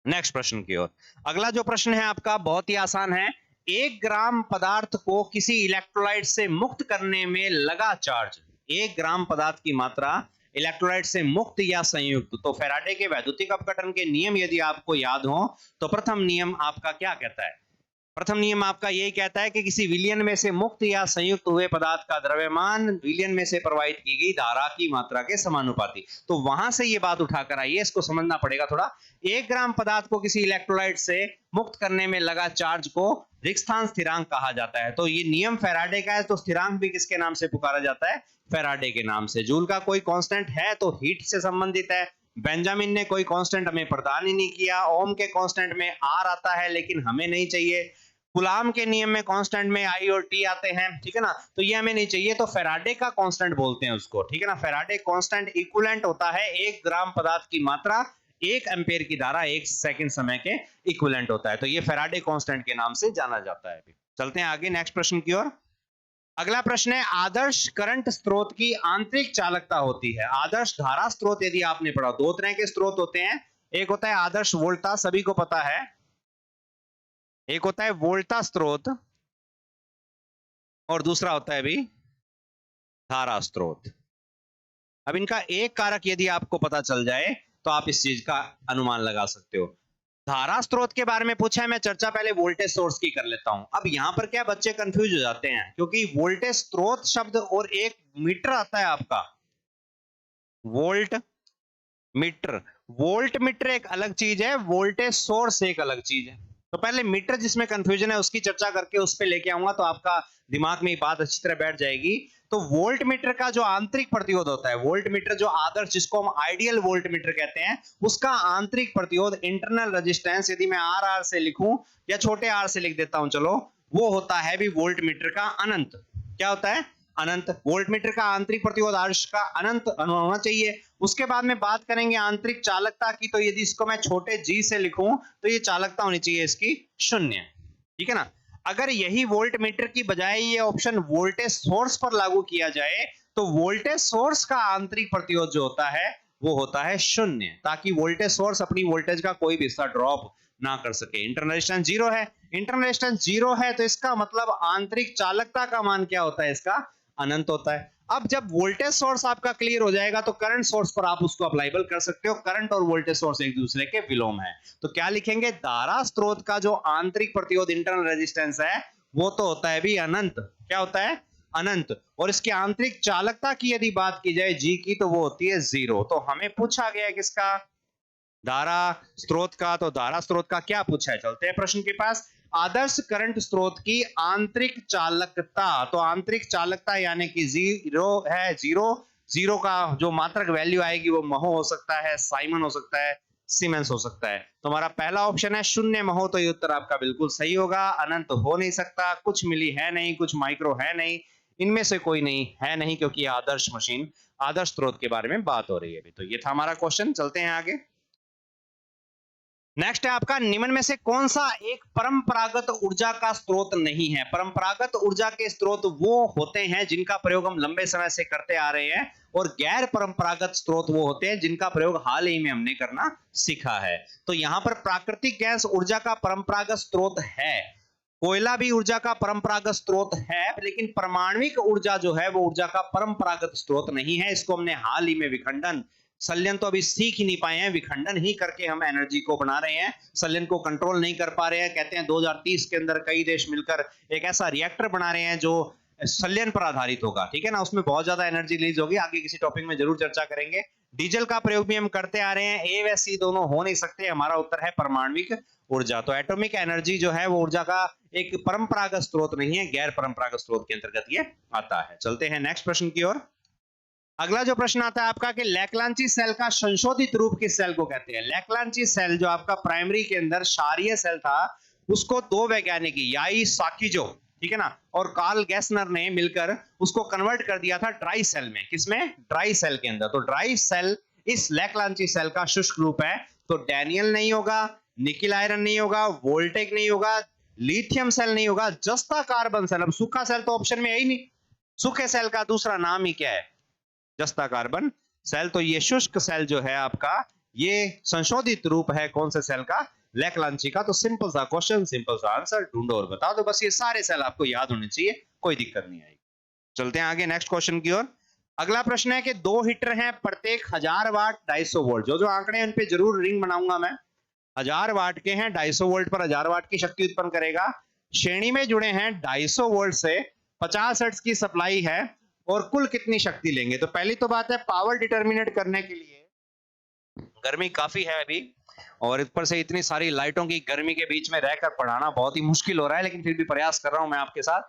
नेक्स्ट प्रश्न की ओर। अगला जो प्रश्न है आपका बहुत ही आसान है। 1 ग्राम पदार्थ को किसी इलेक्ट्रोलाइट से मुक्त करने में लगा चार्ज, 1 ग्राम पदार्थ की मात्रा इलेक्ट्रोलाइट से मुक्त या संयुक्त। तो फैराडे के वैद्युतिक अपघटन के नियम यदि आपको याद हो तो प्रथम नियम आपका क्या कहता है, प्रथम नियम आपका यही कहता है कि किसी विलयन में से मुक्त या संयुक्त हुए पदार्थ का द्रव्यमान विलयन में से प्रवाहित की गई धारा की मात्रा के समानुपाती। तो वहां से ये बात उठाकर आइए, इसको समझना पड़ेगा थोड़ा। 1 ग्राम पदार्थ को किसी इलेक्ट्रोलाइट से मुक्त करने में लगा चार्ज को रिक्स्थान स्थिरांक कहा जाता है। तो ये नियम फैराडे का है, तो स्थिरांक भी किसके नाम से पुकारा जाता है? फैराडे के नाम से। जूल का कोई कांस्टेंट है तो हीट से संबंधित है। बेंजामिन ने कोई कांस्टेंट हमें प्रदान ही नहीं किया। ओम के कांस्टेंट में आर आता है लेकिन हमें नहीं चाहिए। कुलाम के नियम में कांस्टेंट में आई और टी आते हैं, ठीक है ना, तो ये हमें नहीं चाहिए। तो फैराडे का कांस्टेंट बोलते हैं उसको, ठीक है ना। फैराडे कांस्टेंट इक्विवेलेंट होता है 1 ग्राम पदार्थ की मात्रा 1 एम्पीयर की धारा 1 सेकंड समय के इक्विवेलेंट होता है। तो ये फैराडे कांस्टेंट के नाम से जाना जाता है। चलते हैं आगे नेक्स्ट प्रश्न की ओर। अगला प्रश्न है, आदर्श करंट स्रोत की आंतरिक चालकता होती है। आदर्श धारा स्रोत यदि आपने पढ़ा, 2 तरह के स्रोत होते हैं। एक होता है आदर्श वोल्टा, सभी को पता है। एक होता है वोल्टा स्रोत और दूसरा होता है भी धारा स्रोत। अब इनका एक कारक यदि आपको पता चल जाए तो आप इस चीज का अनुमान लगा सकते हो। धारा स्रोत के बारे में पूछा है, मैं चर्चा पहले वोल्टेज सोर्स की कर लेता हूं। अब यहां पर क्या बच्चे कंफ्यूज हो जाते हैं, क्योंकि वोल्टेज स्रोत शब्द और एक मीटर आता है आपका वोल्ट मीटर। वोल्ट मीटर एक अलग चीज है, वोल्टेज सोर्स एक अलग चीज है। तो पहले मीटर जिसमें कंफ्यूजन है उसकी चर्चा करके उस पे लेके आऊंगा, तो आपका दिमाग में ये बात अच्छी तरह बैठ जाएगी। तो वोल्ट मीटर का जो आंतरिक प्रतिरोध होता है, वोल्ट मीटर जो आदर्श, जिसको हम आइडियल वोल्ट मीटर कहते हैं, उसका आंतरिक प्रतिरोध, इंटरनल रेजिस्टेंस, यदि मैं आर आर से लिखूं या छोटे आर से लिख देता हूं, चलो, वो होता है भी वोल्ट मीटर का अनंत। क्या होता है? अनंत। वोल्ट मीटर का आंतरिक प्रतिरोध आदर्श का अनंत होना चाहिए। उसके बाद में बात करेंगे आंतरिक चालकता की। तो यदि इसको मैं छोटे जी से लिखूं तो ये चालकता होनी चाहिए इसकी 0, ठीक है ना। अगर यही वोल्ट मीटर की बजाय ये ऑप्शन वोल्टेज सोर्स पर लागू किया जाए तो वोल्टेज सोर्स का आंतरिक प्रतिरोध जो होता है वो होता है 0, ताकि वोल्टेज सोर्स अपनी वोल्टेज का कोई भी हिस्सा ड्रॉप ना कर सके। इंटरनल रेजिस्टेंस 0 है। इंटरनल रेजिस्टेंस 0 है तो इसका मतलब आंतरिक चालकता का मान क्या होता है? इसका अनंत होता है। अब जब वोल्टेज सोर्स आपका क्लियर हो जाएगा तो करंट सोर्स पर आप उसको अप्लाइबल कर सकते हो। करंट और वोल्टेज सोर्स एक दूसरे के विलोम है। तो क्या लिखेंगे? धारा स्रोत का जो आंतरिक प्रतिरोध, इंटरनल रेजिस्टेंस है, वो तो होता है भी अनंत। क्या होता है? अनंत। और इसकी आंतरिक चालकता की यदि बात की जाए जी की, तो वो होती है 0। तो हमें पूछा गया है किसका? धारा स्रोत का। तो धारा स्रोत का क्या पूछा है? चलते हैं प्रश्न के पास। आदर्श करंट स्रोत की आंतरिक चालकता। तो आंतरिक चालकता यानी कि 0 है। 0 का जो मात्रक वैल्यू आएगी वो महो हो सकता है, साइमन हो सकता है, सीमेंस हो सकता है। तो हमारा पहला ऑप्शन है 0 महो। तो ये उत्तर आपका बिल्कुल सही होगा। अनंत हो नहीं सकता, कुछ मिली है नहीं, कुछ माइक्रो है नहीं, इनमें से कोई नहीं है नहीं, क्योंकि आदर्श मशीन, आदर्श स्रोत के बारे में बात हो रही है। तो ये था हमारा क्वेश्चन। चलते हैं आगे। नेक्स्ट है आपका, निम्न में से कौन सा एक परंपरागत ऊर्जा का स्रोत नहीं है? परंपरागत ऊर्जा के स्रोत वो होते हैं जिनका प्रयोग हम लंबे समय से करते आ रहे हैं, और गैर परंपरागत स्रोत वो होते हैं जिनका प्रयोग हाल ही में हमने करना सीखा है। तो यहां पर प्राकृतिक गैस ऊर्जा का परंपरागत स्रोत है, कोयला भी ऊर्जा का परंपरागत स्रोत है, लेकिन परमाणविक ऊर्जा जो है वो ऊर्जा का परंपरागत स्रोत नहीं है। इसको हमने हाल ही में विखंडन, संलयन तो अभी सीख ही नहीं पाए हैं, विखंडन ही करके हम एनर्जी को बना रहे हैं, संलयन को कंट्रोल नहीं कर पा रहे हैं। कहते हैं 2030 के अंदर कई देश मिलकर एक ऐसा रिएक्टर बना रहे हैं जो संलयन पर आधारित होगा, ठीक है ना। उसमें बहुत ज्यादा एनर्जी रिलीज होगी, आगे किसी टॉपिक में जरूर चर्चा करेंगे। डीजल का प्रयोग भी हम करते आ रहे हैं। ए व सी दोनों हो नहीं सकते। हमारा उत्तर है परमाणविक ऊर्जा। तो एटॉमिक एनर्जी जो है वो ऊर्जा का एक परंपरागत स्रोत नहीं है, गैर परंपरागत स्रोत के अंतर्गत ये आता है। चलते हैं नेक्स्ट प्रश्न की ओर। अगला जो प्रश्न आता है आपका कि लैक्लांची सेल का संशोधित रूप किस सेल को कहते हैं? लैक्लांची सेल जो आपका प्राइमरी के अंदर क्षारीय सेल था, उसको 2 वैज्ञानिक याई साकीजो, ठीक है ना, और कार्ल गैसनर ने मिलकर उसको कन्वर्ट कर दिया था ड्राई सेल में। किसमें? ड्राई सेल के अंदर। तो ड्राई सेल इस लैक्लांची सेल का शुष्क रूप है। तो डैनियल नहीं होगा, निकिल आयरन नहीं होगा, वोल्टेक नहीं होगा, लिथियम सेल नहीं होगा, जस्ता कार्बन सेल। अब सूखा सेल तो ऑप्शन में है ही नहीं। सूखे सेल का दूसरा नाम ही क्या है? जस्ता कार्बन सेल। तो ये शुष्क सेल जो है आपका, ये संशोधित रूप है कौन से सेल का? लैक्लांची का। तो सिंपल सा क्वेश्चन, सिंपल सा आंसर, ढूंढो और बता दो। बस ये सारे सेल आपको याद होने चाहिए, कोई दिक्कत नहीं आएगी। चलते हैं आगे नेक्स्ट क्वेश्चन की ओर। अगला प्रश्न है कि 2 हीटर हैं, प्रत्येक 1000 वाट 250 वोल्ट। जो जो आंकड़े हैं उन पे जरूर रिंग बनाऊंगा मैं। 1000 वाट के हैं, 250 वोल्ट पर 1000 वाट की शक्ति उत्पन्न करेगा। श्रेणी में जुड़े हैं 250 वोल्ट से 50 हर्ट्ज की सप्लाई है और कुल कितनी शक्ति लेंगे। तो पहली तो बात है, पावर डिटर्मिनेट करने के लिए गर्मी काफी है अभी, और ऊपर से इतनी सारी लाइटों की गर्मी के बीच में रहकर पढ़ाना बहुत ही मुश्किल हो रहा है, लेकिन फिर भी प्रयास कर रहा हूं मैं आपके साथ।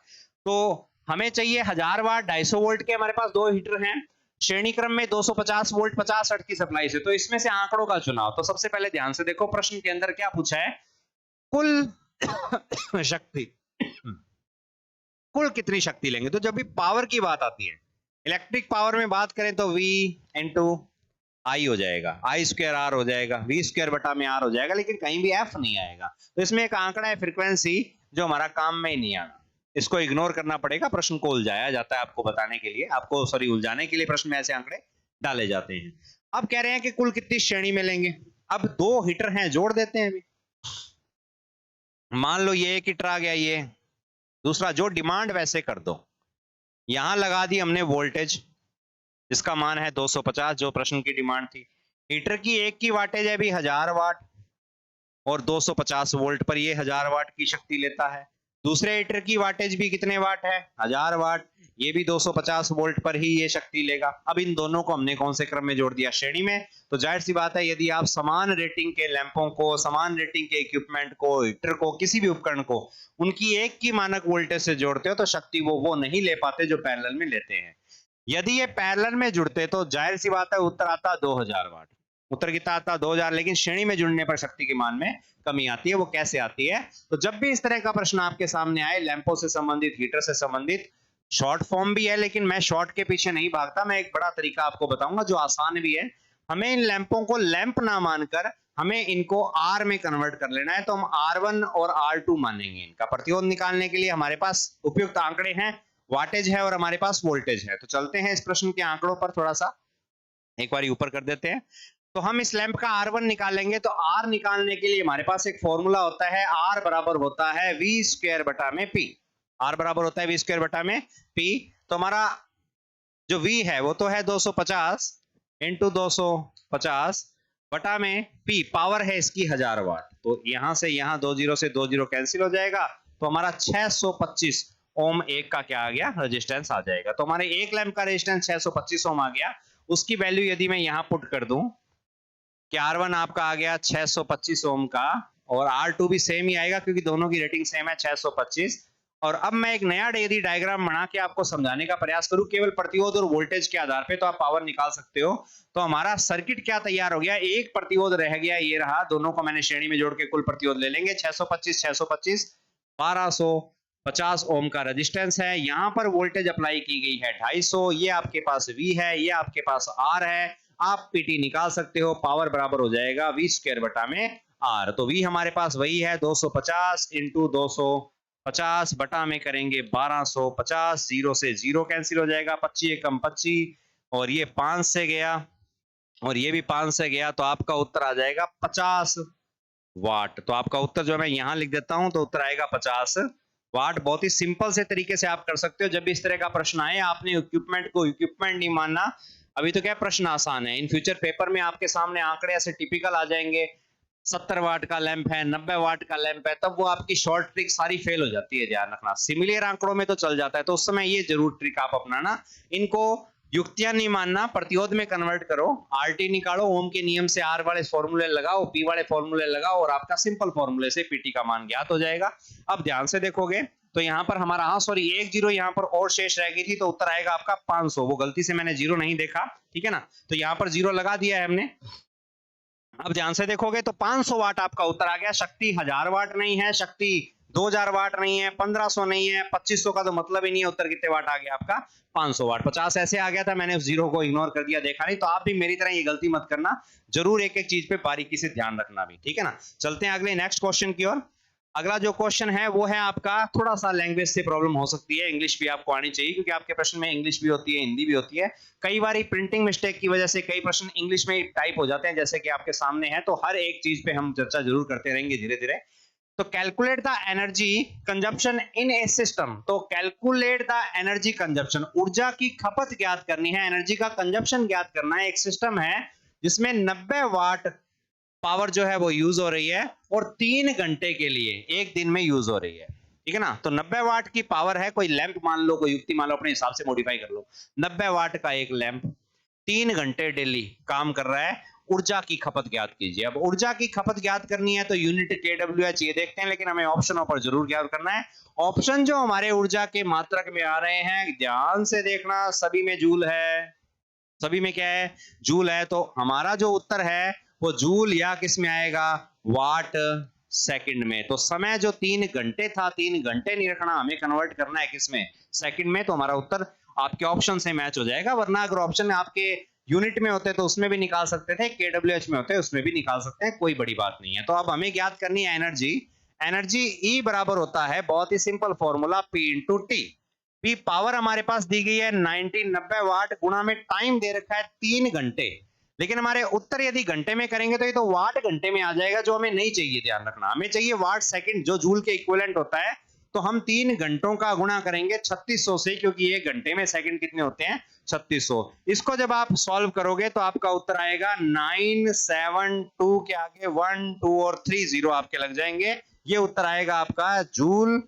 तो हमें चाहिए 1000 वाट 250 वोल्ट के, हमारे पास दो हीटर हैं, श्रेणी क्रम में 250 वोल्ट 50 हर्ट्ज की सप्लाई से। तो इसमें से आंकड़ों का चुनाव। तो सबसे पहले ध्यान से देखो, प्रश्न के अंदर क्या पूछा है, कुल शक्ति, कुल कितनी शक्ति लेंगे। तो जब भी पावर की बात आती है, इलेक्ट्रिक पावर में बात करें तो V इंटू आई हो जाएगा, आई स्क्वायर आर हो जाएगा, वी स्क्वायर बटा में आर हो जाएगा, लेकिन कहीं भी एफ नहीं आएगा। तो इसमें एक आंकड़ा है फ्रीक्वेंसी जो हमारा काम में ही नहीं आना, इसको इग्नोर करना पड़ेगा। प्रश्न को उलझाया जाता है आपको बताने के लिए, आपको सॉरी उलझाने के लिए प्रश्न में ऐसे आंकड़े डाले जाते हैं। अब कह रहे हैं कि कुल कितनी श्रेणी में लेंगे। अब दो हीटर हैं, जोड़ देते हैं अभी। मान लो ये एक हीटर आ गया, ये दूसरा, जो डिमांड वैसे कर दो। यहां लगा दी हमने वोल्टेज जिसका मान है 250, जो प्रश्न की डिमांड थी। हीटर की एक की वाटेज है भी 1000 वाट और 250 वोल्ट पर ये 1000 वाट की शक्ति लेता है। दूसरे हीटर की वाटेज भी कितने वाट है, 1000 वाट, ये भी 250 वोल्ट पर ही ये शक्ति लेगा। अब इन दोनों को हमने कौन से क्रम में जोड़ दिया, श्रेणी में। तो जाहिर सी बात है, यदि आप समान रेटिंग के लैंपों को, समान रेटिंग के इक्विपमेंट को, हीटर को, किसी भी उपकरण को उनकी एक की मानक वोल्टेज से जोड़ते हो तो शक्ति वो नहीं ले पाते जो पैरेलल में लेते हैं। यदि ये पैरेलल में जुड़ते तो जाहिर सी बात है उत्तर आता 2000 वाट। उत्तर कितना आता 2000, लेकिन श्रेणी में जुड़ने पर शक्ति के मान में कमी आती है। वो कैसे आती है, तो जब भी इस तरह का प्रश्न आपके सामने आए, लैंपों से संबंधित, हीटर से संबंधित, शॉर्ट फॉर्म भी है लेकिन मैं शॉर्ट के पीछे नहीं भागता, मैं एक बड़ा तरीका आपको बताऊंगा जो आसान भी है। हमें इन लैंपों को लैंप ना मानकर हमें इनको आर में कन्वर्ट कर लेना है। तो हम R1 और R2 मानेंगे। इनका प्रतिरोध निकालने के लिए हमारे पास उपयुक्त आंकड़े हैं, वाटेज है और हमारे पास वोल्टेज है। तो चलते हैं इस प्रश्न के आंकड़ों पर, थोड़ा सा एक बार ऊपर कर देते हैं। तो हम इस लैंप का R1 निकालेंगे। तो R निकालने के लिए हमारे पास एक फॉर्मूला होता है, R बराबर होता है V स्क्वायर बटा में P। R बराबर होता है V स्क्वायर बटा में P। तो हमारा जो V है वो तो है 250 इंटू 250 बटा में P, पावर है इसकी 1000 वाट। तो यहां से यहां 20 से 20 कैंसिल हो जाएगा, तो हमारा 625 ओम एक का क्या आ गया, रेजिस्टेंस आ जाएगा। तो हमारे एक लैंप का रेजिस्टेंस 625 ओम आ गया। उसकी वैल्यू यदि मैं यहां पुट कर दूं कि R1 आपका आ गया 625 ओम का और R2 भी सेम ही आएगा क्योंकि दोनों की रेटिंग सेम है 625। और अब मैं एक नया यदि डायग्राम बना के आपको समझाने का प्रयास करूं केवल प्रतिरोध और वोल्टेज के आधार पे, तो आप पावर निकाल सकते हो। तो हमारा सर्किट क्या तैयार हो गया, एक प्रतिरोध रह गया, ये रहा, दोनों को मैंने श्रेणी में जोड़ के कुल प्रतिरोध ले लेंगे। 625 1250 ओम का रेजिस्टेंस है। यहां पर वोल्टेज अप्लाई की गई है 250, ये आपके पास V है, ये आपके पास R है। आप PT निकाल सकते हो, पावर बराबर हो जाएगा V स्क्वायर बटा में R। तो V हमारे पास वही है 250 इंटू 250 बटा में करेंगे 1250, 0 से 0 कैंसिल हो जाएगा, 25 एकम 25 और ये 5 से गया और ये भी 5 से गया, तो आपका उत्तर आ जाएगा 50 वाट। तो आपका उत्तर जो मैं यहां लिख देता हूं, तो उत्तर आएगा 50 वाट। बहुत ही सिंपल से तरीके से आप कर सकते हो। जब भी इस तरह का प्रश्न आए, आपने इक्विपमेंट को इक्विपमेंट नहीं मानना। अभी तो क्या प्रश्न आसान है, इन फ्यूचर पेपर में आपके सामने आंकड़े ऐसे टिपिकल आ जाएंगे, 70 वाट का लैंप है, 90 वाट का लैंप है, तब वो आपकी शॉर्ट ट्रिक सारी फेल हो जाती है। ध्यान रखना, सिमिलर आंकड़ों में तो चल जाता है, तो उस समय ये जरूर ट्रिक आप अपनाना। इनको युक्तियां नहीं मानना, प्रतिरोध में कन्वर्ट करो, RT निकालो, ओम के नियम से R वाले फॉर्मूले लगाओ, P वाले फॉर्मूले लगाओ और आपका सिंपल फॉर्मूले से PT का मान ज्ञात हो जाएगा। अब ध्यान से देखोगे तो यहाँ पर हमारा, हाँ सॉरी, एक जीरो यहाँ पर और शेष रह गई थी, तो उत्तर आएगा आपका 500। वो गलती से मैंने जीरो नहीं देखा, ठीक है ना, तो यहाँ पर जीरो लगा दिया है हमने। अब ध्यान से देखोगे तो 500 वाट आपका उत्तर आ गया। शक्ति 1000 वाट नहीं है, शक्ति 2000 वाट नहीं है, 1500 नहीं है, 2500 का तो मतलब ही नहीं है। उत्तर कितने वाट आ गया आपका, 500 वाट। 50 ऐसे आ गया था, मैंने उस जीरो को इग्नोर कर दिया, देखा नहीं। तो आप भी मेरी तरह ये गलती मत करना, जरूर एक एक चीज पे बारीकी से ध्यान रखना भी, ठीक है ना। चलते हैं अगले नेक्स्ट क्वेश्चन की ओर। अगला जो क्वेश्चन है वो है आपका, थोड़ा सा लैंग्वेज से प्रॉब्लम हो सकती है, इंग्लिश भी आपको आनी चाहिए क्योंकि आपके प्रश्न में इंग्लिश भी होती है, हिंदी भी होती है। कई बार प्रिंटिंग मिस्टेक की वजह से कई प्रश्न इंग्लिश में टाइप हो जाते हैं, जैसे कि आपके सामने है। तो हर एक चीज पे हम चर्चा जरूर करते रहेंगे धीरे धीरे। तो calculate the energy consumption in A system. तो कैलकुलेट द एनर्जी कंजप्शन, ऊर्जा की खपत ज्ञात करनी है, एनर्जी का कंजप्शन ज्ञात करना है। एक सिस्टम है जिसमें 90 वाट पावर जो है वो यूज हो रही है और 3 घंटे के लिए एक दिन में यूज हो रही है। ठीक है ना। तो 90 वाट की पावर है, कोई लैंप मान लो, कोई युक्ति मान लो, अपने हिसाब से मॉडिफाई कर लो। 90 वाट का एक लैंप 3 घंटे डेली काम कर रहा है। ऊर्जा की खपत ज्ञात कीजिए। अब ऊर्जा की खपत ज्ञात करनी है तो यूनिट केडब्ल्यूएच ये देखते हैं, लेकिन हमें ऑप्शनों पर जरूर ज्ञात करना है। ऑप्शन जो हमारे ऊर्जा के मात्रक में आ रहे हैं, ध्यान से देखना, सभी में जूल है। सभी में क्या है? जूल है। तो हमारा जो उत्तर है वो जूल या किस में आएगा? वाट सेकंड में। तो समय जो 3 घंटे था, 3 घंटे नहीं रखना, हमें कन्वर्ट करना है किस में? सेकंड में। तो हमारा उत्तर आपके ऑप्शन से मैच हो जाएगा। वरना अगर ऑप्शन आपके यूनिट में होते तो उसमें भी निकाल सकते थे, केडब्ल्यूएच में होते उसमें भी निकाल सकते हैं, कोई बड़ी बात नहीं है। तो अब हमें ज्ञात करनी है एनर्जी। एनर्जी ई बराबर होता है, बहुत ही simple formula, P into T. P power हमारे पास दी गई है 90 वाट, गुणा में टाइम दे रखा है 3 घंटे। लेकिन हमारे उत्तर यदि घंटे में करेंगे तो ये तो वाट घंटे में आ जाएगा, जो हमें नहीं चाहिए। ध्यान रखना, हमें चाहिए वाट सेकंड, जो जूल के इक्विवेलेंट होता है। तो हम 3 घंटों का गुणा करेंगे 3600 से, क्योंकि एक घंटे में सेकंड कितने होते हैं? 3600। इसको जब आप सॉल्व करोगे तो आपका उत्तर आएगा 972 के आगे 1 2 और 3 जीरो आपके लग जाएंगे। ये उत्तर आएगा आपका जूल,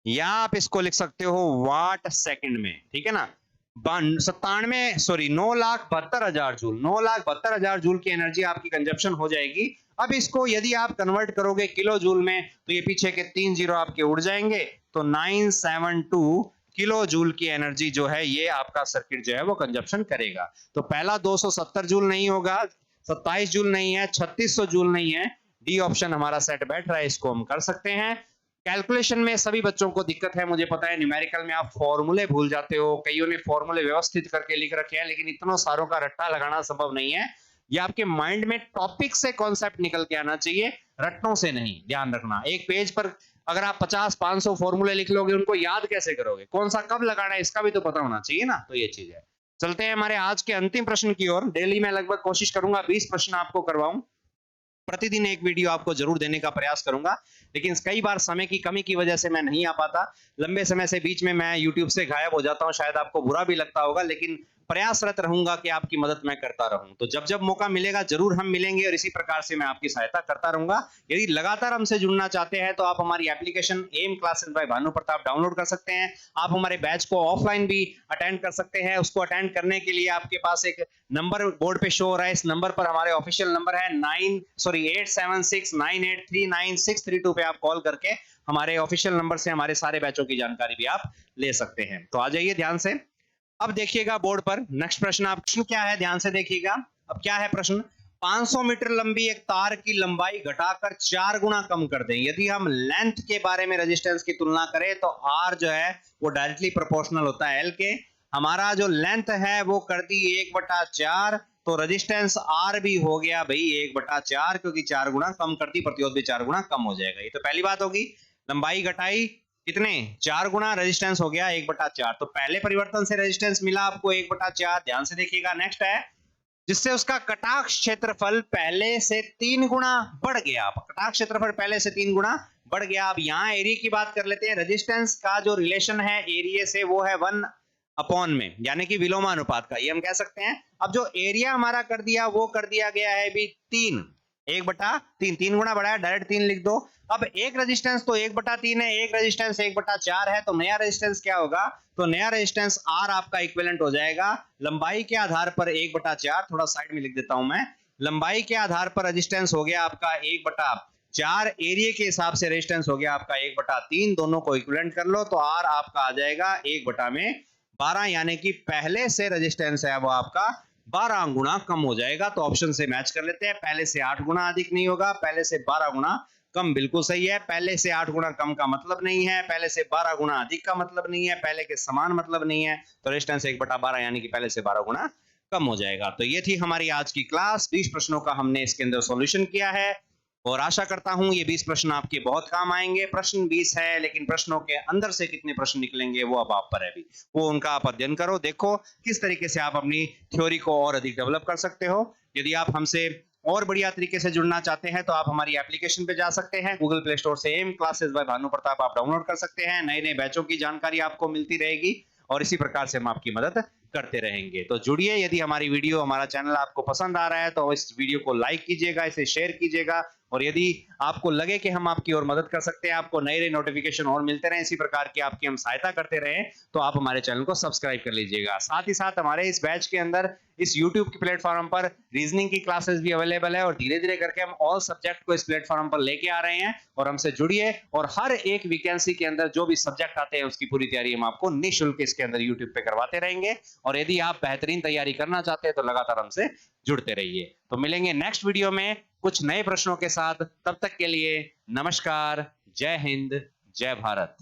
या आप इसको लिख सकते हो वाट सेकंड में। ठीक है ना। 9,72,हजार जूल, 9,72,000 जूल की एनर्जी आपकी कंजप्शन हो जाएगी। अब इसको यदि आप कन्वर्ट करोगे किलो जूल में तो ये पीछे के 3 जीरो आपके उड़ जाएंगे। तो 972 किलो जूल की एनर्जी जो है ये आपका सर्किट जो है वो कंजप्शन करेगा। तो पहला 270 जूल नहीं होगा, 27 जूल नहीं है, 3600 जूल नहीं है। डी ऑप्शन हमारा सेट बैठ रहा है, इसको हम कर सकते हैं। कैलकुलेशन में सभी बच्चों को दिक्कत है, मुझे पता है। न्यूमेरिकल में आप फॉर्मूले भूल जाते हो, कईयों ने फॉर्मूले व्यवस्थित करके लिख रखे हैं, लेकिन इतनों सारों का रट्टा लगाना संभव नहीं है। ये आपके माइंड में टॉपिक से कॉन्सेप्ट निकल के आना चाहिए, रट्टों से नहीं। ध्यान रखना, एक पेज पर अगर आप 50-500 फॉर्मूले लिख लोगे, उनको याद कैसे करोगे? कौन सा कब लगाना है इसका भी तो पता होना चाहिए ना। तो ये चीज है। चलते हैं हमारे आज के अंतिम प्रश्न की ओर। डेली मैं लगभग कोशिश करूंगा 20 प्रश्न आपको करवाऊं, प्रतिदिन एक वीडियो आपको जरूर देने का प्रयास करूंगा, लेकिन कई बार समय की कमी की वजह से मैं नहीं आ पाता। लंबे समय से बीच में मैं यूट्यूब से गायब हो जाता हूं, शायद आपको बुरा भी लगता होगा, लेकिन प्रयासरत रहूंगा कि आपकी मदद मैं करता रहूं। तो जब जब मौका मिलेगा जरूर हम मिलेंगे, और इसी प्रकार से मैं आपकी सहायता करता रहूंगा। यदि लगातार हमसे जुड़ना चाहते हैं तो आप हमारी application M classes by Bhanu Pratap download कर सकते हैं। आप हमारे बैच को ऑफलाइन भी अटेंड कर सकते हैं। उसको अटेंड करने के लिए आपके पास एक नंबर बोर्ड पे शो हो रहा है, इस नंबर पर हमारे ऑफिशियल नंबर है 87698396332 पे आप कॉल करके हमारे ऑफिशियल नंबर से हमारे सारे बैचों की जानकारी भी आप ले सकते हैं। तो आ जाइए ध्यान से। अब देखिएगा बोर्ड पर नेक्स्ट प्रश्न। आप क्या है, ध्यान से देखिएगा। अब क्या है प्रश्न? 500 मीटर लंबी एक तार की लंबाई घटाकर 4 गुना कम कर दें। यदि हम लेंथ के बारे में रेजिस्टेंस की तुलना करें तो आर जो है वो डायरेक्टली प्रोपोर्शनल होता है एल के। हमारा जो लेंथ है वो कर दी 1/4, तो रेजिस्टेंस आर भी हो गया भाई 1/4, क्योंकि 4 गुना कम कर दी, प्रतिरोध भी 4 गुना कम हो जाएगा। ये तो पहली बात होगी। लंबाई घटाई कितने? 4 गुना, रेजिस्टेंस हो गया 1/4। तो पहले परिवर्तन से रेजिस्टेंस मिला आपको 1/4। ध्यान से देखिएगा। नेक्स्ट है जिससे उसका कटाक्ष क्षेत्रफल पहले से 3 गुना बढ़ गया। कटाक्ष क्षेत्रफल पहले से 3 गुना बढ़ गया। अब यहाँ एरिया की बात कर लेते हैं। रेजिस्टेंस का जो रिलेशन है एरिया से वो है 1 अपॉन में, यानी कि विलोमानुपात का, ये हम कह सकते हैं। अब जो एरिया हमारा कर दिया वो कर दिया गया है भी 3, 1/3, 3 गुना बढ़ाया, डायरेक्ट 3 लिख दो। अब एक रेजिस्टेंस तो 1/3 है, एक रेजिस्टेंस 1/4 है, तो नया रेजिस्टेंस क्या होगा? तो नया रेजिस्टेंस आर आपका इक्विवेलेंट हो जाएगा लंबाई के आधार पर 1/4, थोड़ा साइड में लिख देता हूं मैं। लंबाई के आधार पर रेजिस्टेंस हो गया आपका 1/4, एरिया के हिसाब से रेजिस्टेंस हो गया आपका 1/3, दोनों को इक्विवेलेंट कर लो तो आर आपका आ जाएगा 1/12, यानी कि पहले से रेजिस्टेंस है वो आपका 12 गुना कम हो जाएगा। तो ऑप्शन से मैच कर लेते हैं। पहले से 8 गुना अधिक नहीं होगा, पहले से 12 गुना कम बिल्कुल सही है। पहले से 8 गुना कम का मतलब नहीं है, पहले से 12 गुना अधिक का मतलब नहीं है, पहले के समान मतलब नहीं है। तो रेजिस्टेंस 1/12 यानी कि पहले से 12 गुना कम हो जाएगा। तो ये थी हमारी आज की क्लास। 20 प्रश्नों का हमने इसके अंदर सॉल्यूशन किया है, और आशा करता हूं ये 20 प्रश्न आपके बहुत काम आएंगे। प्रश्न 20 है, लेकिन प्रश्नों के अंदर से कितने प्रश्न निकलेंगे वो अब आप पर है भी, वो उनका आप अध्ययन करो, देखो किस तरीके से आप अपनी थ्योरी को और अधिक डेवलप कर सकते हो। यदि आप हमसे और बढ़िया तरीके से जुड़ना चाहते हैं तो आप हमारी एप्लीकेशन पे जा सकते हैं। गूगल प्ले स्टोर से M classes by Bhanu Pratap आप डाउनलोड कर सकते हैं। नए नए बैचों की जानकारी आपको मिलती रहेगी, और इसी प्रकार से हम आपकी मदद करते रहेंगे। तो जुड़िए। यदि हमारी वीडियो, हमारा चैनल आपको पसंद आ रहा है तो इस वीडियो को लाइक कीजिएगा, इसे शेयर कीजिएगा, और यदि आपको लगे कि हम आपकी और मदद कर सकते हैं, आपको नए नए नोटिफिकेशन और मिलते रहे इसी प्रकार की, आपकी हम सहायता करते रहे, तो आप हमारे चैनल को सब्सक्राइब कर लीजिएगा। साथ ही साथ हमारे इस बैच के अंदर इस YouTube के प्लेटफॉर्म पर रीजनिंग की क्लासेस भी अवेलेबल है और धीरे धीरे करके हम ऑल सब्जेक्ट को इस प्लेटफॉर्म पर लेके आ रहे हैं। और हमसे जुड़िए और हर एक वैकेंसी के अंदर जो भी सब्जेक्ट आते हैं उसकी पूरी तैयारी हम आपको निःशुल्क इसके अंदर YouTube पे करवाते रहेंगे। और यदि आप बेहतरीन तैयारी करना चाहते हैं तो लगातार हमसे जुड़ते रहिए। तो मिलेंगे नेक्स्ट वीडियो में कुछ नए प्रश्नों के साथ। तब तक के लिए नमस्कार, जय हिंद, जय भारत।